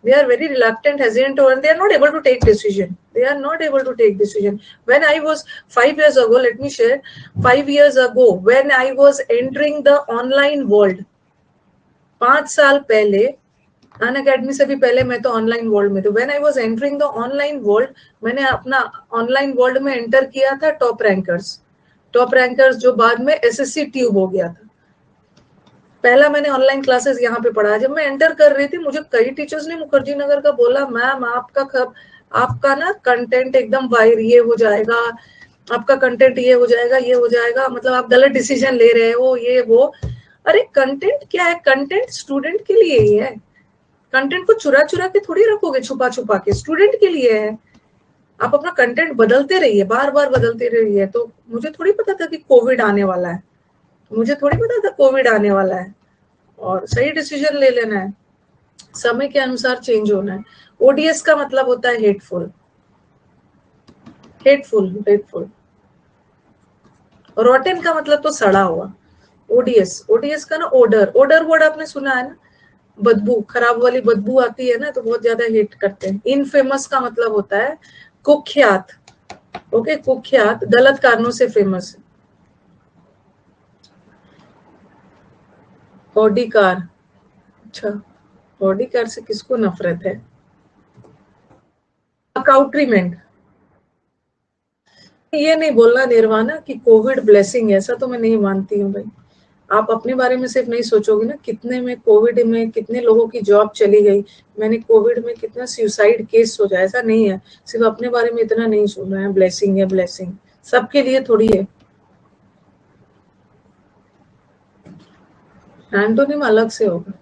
they are very reluctant, hesitant, or they are not able to take decision. They are not able to take decision. When I was 5 years ago, let me share, 5 years ago, when I was entering the online world, 5 साल पहले, अन academy से भी पहले मैं तो online world में थी। When I was entering the online world, मैंने अपना ऑनलाइन वर्ल्ड में एंटर किया था टॉप रैंकर्स जो बाद में एसएससी ट्यूब हो गया था। पहला मैंने ऑनलाइन क्लासेस यहाँ पे पढ़ा। जब मैं एंटर कर रही थी, मुझे कई टीचर्स ने मुखर्जी नगर का बोला, मैम आपका ना कंटेंट एकदम वायर ये हो जाएगा, आपका कंटेंट ये हो जाएगा, ये हो जाएगा, मतलब आप गलत डिसीजन ले रहे हो, ये वो। अरे कंटेंट क्या है? कंटेंट स्टूडेंट के लिए ही है। कंटेंट को चुरा चुरा के थोड़ी रखोगे, छुपा छुपा के, स्टूडेंट के लिए है। आप अपना कंटेंट बदलते रहिए, बार बार बदलते रहिए। तो मुझे थोड़ी पता था कि कोविड आने वाला है, मुझे थोड़ी पता था कोविड आने वाला है, और सही डिसीजन ले लेना है, समय के अनुसार चेंज होना है। ओडीएस का मतलब होता है हेटफुल, हेटफुल। रॉटेन का मतलब तो सड़ा हुआ। ओडीएस का ना ओडर वर्ड आपने सुना है ना, बदबू, खराब वाली बदबू आती है ना, तो बहुत ज्यादा हेट करते हैं। इनफेमस का मतलब होता है कुख्यात, ओके, कुख्यात, गलत कारणों से फेमस है। ऑडी कार, अच्छा, ऑडी कार से किसको नफरत है? अकाउट्रीमेंट, ये नहीं बोलना निर्वाणा कि कोविड ब्लेसिंग है, ऐसा तो मैं नहीं मानती हूँ भाई। आप अपने बारे में सिर्फ नहीं सोचोगे ना, कितने में कोविड में कितने लोगों की जॉब चली गई, मैंने कोविड में कितना सुसाइड केस हो जाए, ऐसा नहीं है। सिर्फ अपने बारे में इतना नहीं सुन रहे हैं, ब्लेसिंग है ब्लेसिंग, सबके लिए थोड़ी है। एंटोनिम अलग से होगा।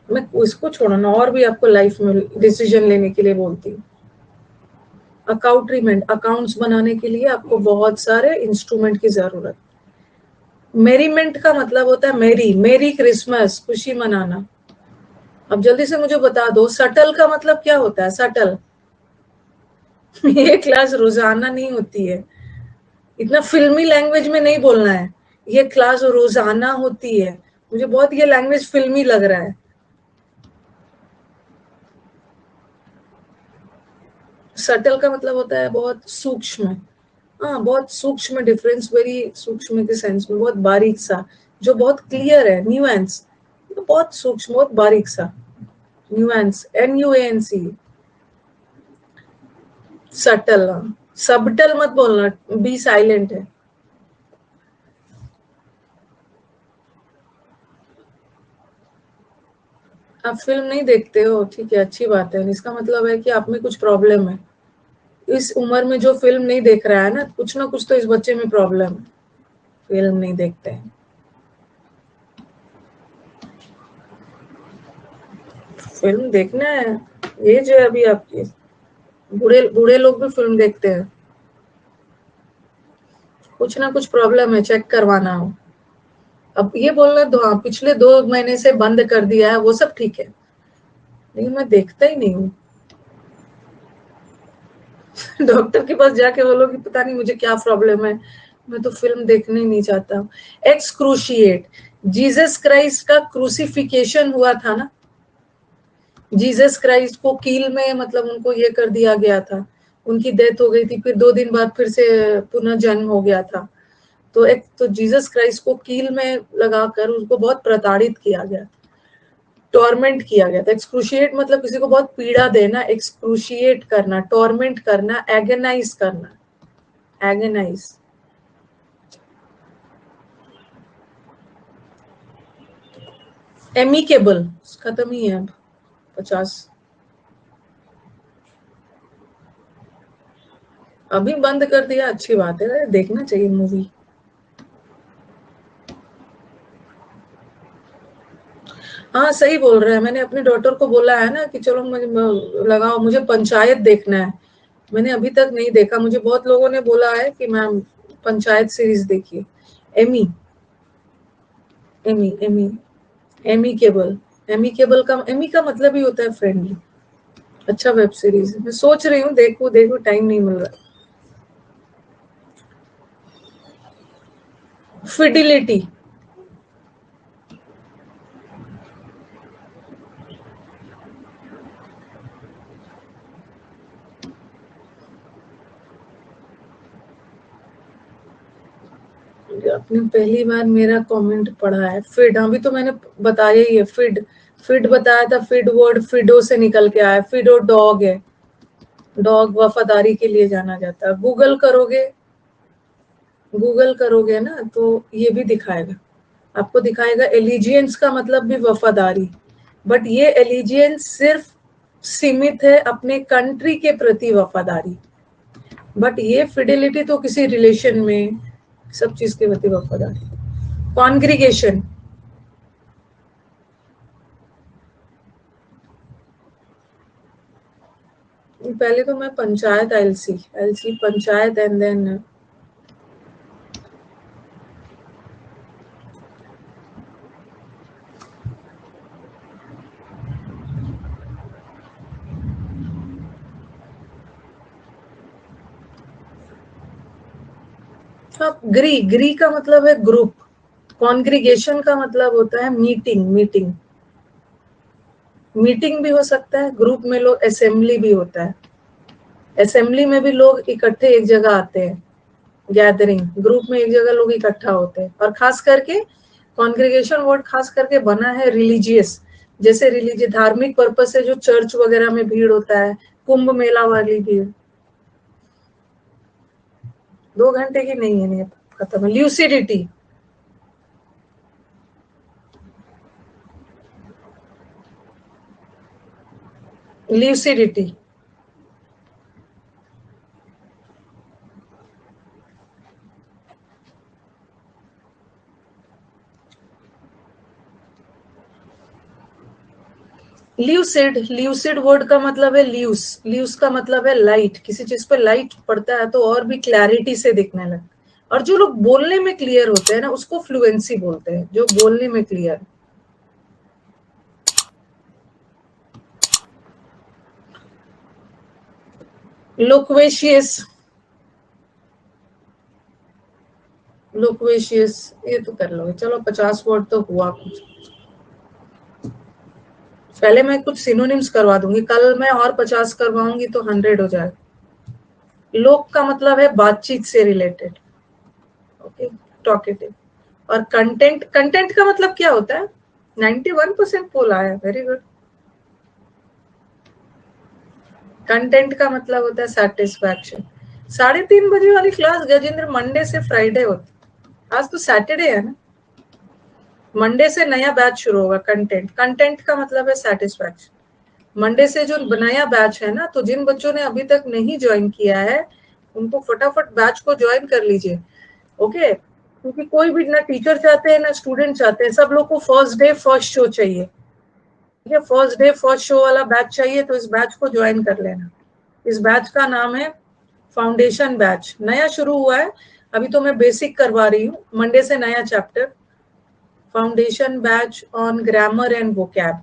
मैं इसको छोड़ो ना, और भी आपको लाइफ में डिसीजन लेने के लिए बोलती हूँ। अकाउंट्रीमेंट, अकाउंट्स बनाने के लिए आपको बहुत सारे इंस्ट्रूमेंट की जरूरत। मेरीमेंट का मतलब होता है मेरी क्रिसमस, खुशी मनाना। अब जल्दी से मुझे बता दो, सटल का मतलब क्या होता है? सटल ये क्लास रोजाना नहीं होती है, इतना फिल्मी लैंग्वेज में नहीं बोलना है। ये क्लास रोजाना होती है। मुझे बहुत ये लैंग्वेज फिल्मी लग रहा है। सटल का मतलब होता है बहुत सूक्ष्म। हाँ, बहुत सूक्ष्म डिफरेंस, वेरी सूक्ष्म के सेंस में, बहुत बारीक सा, जो बहुत क्लियर है, न्यूएंस, बहुत सूक्ष्म, बहुत बारीक सा, न्यूएंस, NUANC, सटल। सबटल मत बोलना, बी साइलेंट है। आप फिल्म नहीं देखते हो, ठीक है, अच्छी बात है, इसका मतलब है कि आप में कुछ प्रॉब्लम है। इस उम्र में जो फिल्म नहीं देख रहा है ना कुछ तो इस बच्चे में प्रॉब्लम है, फिल्म नहीं देखते हैं। फिल्म देखना है, ये जो है अभी आपकी, बूढ़े बूढ़े लोग भी फिल्म देखते हैं। कुछ ना कुछ प्रॉब्लम है, चेक करवाना हो। अब ये बोलना दो, हाँ, पिछले 2 महीने से बंद कर दिया है, वो सब ठीक है, लेकिन मैं देखता ही नहीं हूँ। डॉक्टर के पास जाके बोलो कि पता नहीं मुझे क्या प्रॉब्लम है, मैं तो फिल्म देखने ही नहीं चाहता हूँ। एक्सक्रूशिएट, जीसस क्राइस्ट का क्रूसिफिकेशन हुआ था ना, जीसस क्राइस्ट को कील में, मतलब उनको ये कर दिया गया था, उनकी डेथ हो गई थी, फिर 2 दिन बाद फिर से पुनः जन्म हो गया था। तो एक तो जीसस क्राइस्ट को कील में लगाकर उसको बहुत प्रताड़ित किया गया, टॉर्मेंट किया गया था। एक्सक्रूशिएट मतलब किसी को बहुत पीड़ा देना, एक्सक्रूशिएट करना, टॉर्मेंट करना, एगेनाइज करना, एगेनाइज। एमिकेबल खत्म ही है अब, 50। अभी बंद कर दिया, अच्छी बात है, देखना चाहिए मूवी। हाँ सही बोल रहे हैं, मैंने अपनी डॉटर को बोला है ना कि चलो मुझे लगाओ, मुझे पंचायत देखना है, मैंने अभी तक नहीं देखा, मुझे बहुत लोगों ने बोला है कि मैम पंचायत सीरीज देखिए। एमी एमी एमी एमी केबल, एमी का मतलब ही होता है फ्रेंडली। अच्छा वेब सीरीज मैं सोच रही हूँ, देखो देखो टाइम नहीं मिल रहा। फिडिलिटी, आपने पहली बार मेरा कमेंट पढ़ा है। फिड, अभी तो मैंने बताया ही है। फिड, फिड बताया था, फिड वर्ड फिडो से निकल के आया, फिडो डॉग है, डॉग वफादारी के लिए जाना जाता है। गूगल करोगे ना तो ये भी दिखाएगा, आपको दिखाएगा एलिजियंस का मतलब भी वफादारी, बट ये एलिजियंस सिर्फ सीमित है अपने कंट्री के प्रति वफादारी, बट ये फिडिलिटी तो किसी रिलेशन में, सब चीज के प्रति वफादारी। कॉन्ग्रीगेशन, पहले तो मैं पंचायत, एलसी एलसी पंचायत एंड देन ग्री, ग्री का मतलब है ग्रुप, कॉन्ग्रीगेशन का मतलब होता है मीटिंग, मीटिंग भी हो सकता है, ग्रुप में लोग असेंबली भी होता है, असेंबली में भी लोग इकट्ठे एक जगह आते हैं, गैदरिंग, ग्रुप में एक जगह लोग इकट्ठा होते हैं। और खास करके कॉन्ग्रीगेशन वर्ड खास करके बना है रिलीजियस, जैसे रिलीजियस धार्मिक पर्पस से जो चर्च वगैरह में भीड़ होता है, कुंभ मेला वाली भीड़। 2 घंटे की नहीं है, नहीं खत्म है। ल्यूसिडिटी, ल्यूसिडिटी, ल्यूसिड, ल्यूसिड वर्ड का मतलब है ल्यूस, ल्यूस का मतलब है लाइट, किसी चीज पे लाइट पड़ता है तो और भी क्लैरिटी से दिखने लगता। और जो लोग बोलने में क्लियर होते हैं ना उसको फ्लुएंसी बोलते हैं, जो बोलने में क्लियर। लोक्वेशियस, लोक्वेशियस, ये तो कर लोगे, चलो 50 वर्ड तो हुआ कुछ। पहले मैं कुछ सिनोनिम्स करवा दूंगी, कल मैं और 50 करवाऊंगी तो 100 हो जाएगा। लोक का मतलब है बातचीत से रिलेटेड, ओके, टॉकेटिव। और कंटेंट, कंटेंट का मतलब क्या होता है? 91% पोल आया, वेरी गुड। कंटेंट का मतलब होता है सेटिस्फैक्शन। 3:30 बजे वाली क्लास गजेंद्र मंडे से फ्राइडे होती, आज तो सैटरडे है ना, मंडे से नया बैच शुरू होगा। कंटेंट, कंटेंट का मतलब है सेटिस्फैक्शन। मंडे से जो नया बैच है ना, तो जिन बच्चों ने अभी तक नहीं ज्वाइन किया है उनको फटाफट बैच को ज्वाइन कर लीजिए, ओके। क्योंकि कोई भी ना टीचर चाहते हैं ना स्टूडेंट चाहते हैं, सब लोग को फर्स्ट डे फर्स्ट शो चाहिए, ठीक है। फर्स्ट डे फर्स्ट शो वाला बैच चाहिए तो इस बैच को ज्वाइन कर लेना। इस बैच का नाम है फाउंडेशन बैच, नया शुरू हुआ है, अभी तो मैं बेसिक करवा रही हूँ, मंडे से नया chapter, foundation batch on grammar and vocab,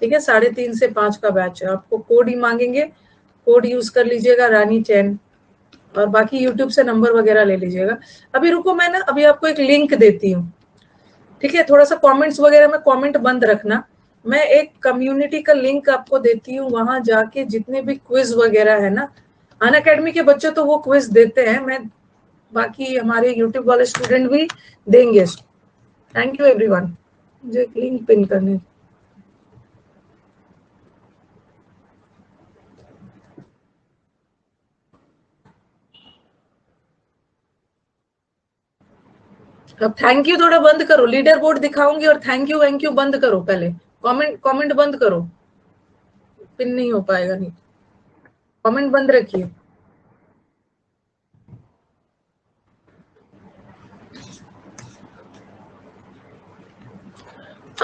ठीक है। 3:30 से 5 का बैच है। आपको कोड ही मांगेंगे, कोड यूज कर लीजिएगा, रानी चैन, और बाकी यूट्यूब से नंबर वगैरह ले लीजिएगा। अभी रुको, मैं ना अभी आपको एक लिंक देती हूँ, ठीक है। थोड़ा सा कमेंट्स वगैरह में कमेंट बंद रखना, मैं एक कम्युनिटी का लिंक आपको देती हूँ, वहां जाके जितने भी क्विज वगैरह है ना, अन अकेडमी के बच्चे तो वो क्विज देते हैं, मैं बाकी हमारे यूट्यूब वाले स्टूडेंट भी देंगे। थैंक यू एवरीवन, मुझे एक लिंक पिन करने। अब थैंक यू थोड़ा बंद करो, लीडर बोर्ड दिखाऊंगी और थैंक यू बंद करो, पहले कमेंट कमेंट बंद करो, पिन नहीं हो पाएगा, नहीं, कमेंट बंद रखिए।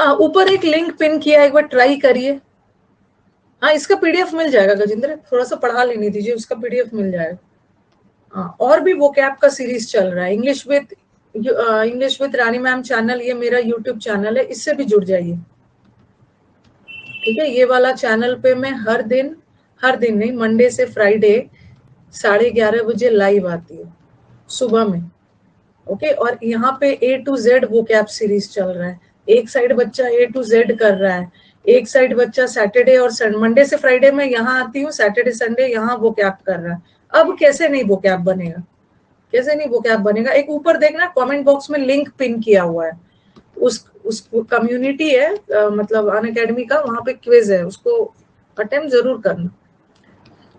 हाँ, ऊपर एक लिंक पिन किया, एक बार ट्राई करिए। हाँ, इसका पीडीएफ मिल जाएगा गजेंद्र, थोड़ा सा पढ़ा लेने दीजिए, उसका पीडीएफ मिल जाएगा। हाँ, और भी वो कैप का सीरीज चल रहा है, English with Rani ma'am channel, ये मेरा यूट्यूब चैनल है, इससे भी जुड़ जाइए। ठीक है, ये वाला चैनल पे मैं हर दिन नहीं, मंडे से फ्राइडे 11:30 बजे लाइव आती है सुबह में। ओके, और यहाँ पे A to Z वो कैप सीरीज चल रहा है। एक साइड बच्चा A to Z कर रहा है, एक साइड बच्चा सैटरडे और मंडे से फ्राइडे में यहाँ आती हूँ, सैटरडे संडे यहाँ वो कैप कर रहा है। अब कैसे नहीं वो कैप बनेगा, कैसे नहीं वो कैप बनेगा? एक ऊपर देखना, कमेंट बॉक्स में लिंक पिन किया हुआ है, उस कम्युनिटी है, मतलब अनअकैडमी का, वहां पे क्विज है, उसको अटेम्प्ट जरूर करना।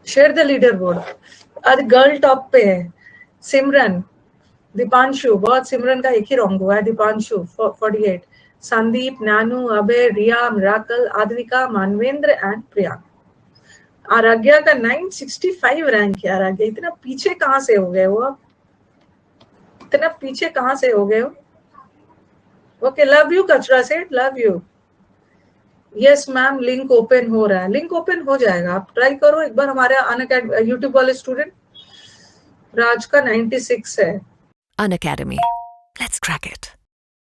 Share the leader board. आज गर्ल टॉप पे है, सिमरन, दीपांशु, बहुत सिमरन का एक ही रॉन्ग हुआ है, दीपांशु 48, संदीप, नानू, अभय, रिया, मिराकल, आद्विका, मानवेंद्र एंड प्रिया। आराध्या का 965 रैंक है। आराध्या इतना पीछे कहाँ से हो गए हो आप, इतना पीछे कहाँ से हो गए हो? ओके, लव यू कचरा सेठ, love you. Yes ma'am, link open हो रहा है, लिंक ओपन हो जाएगा, आप ट्राई करो एक बार। हमारे अनअकैडमी यूट्यूब वाले स्टूडेंट, राज का 96 है। Unacademy. Let's crack it.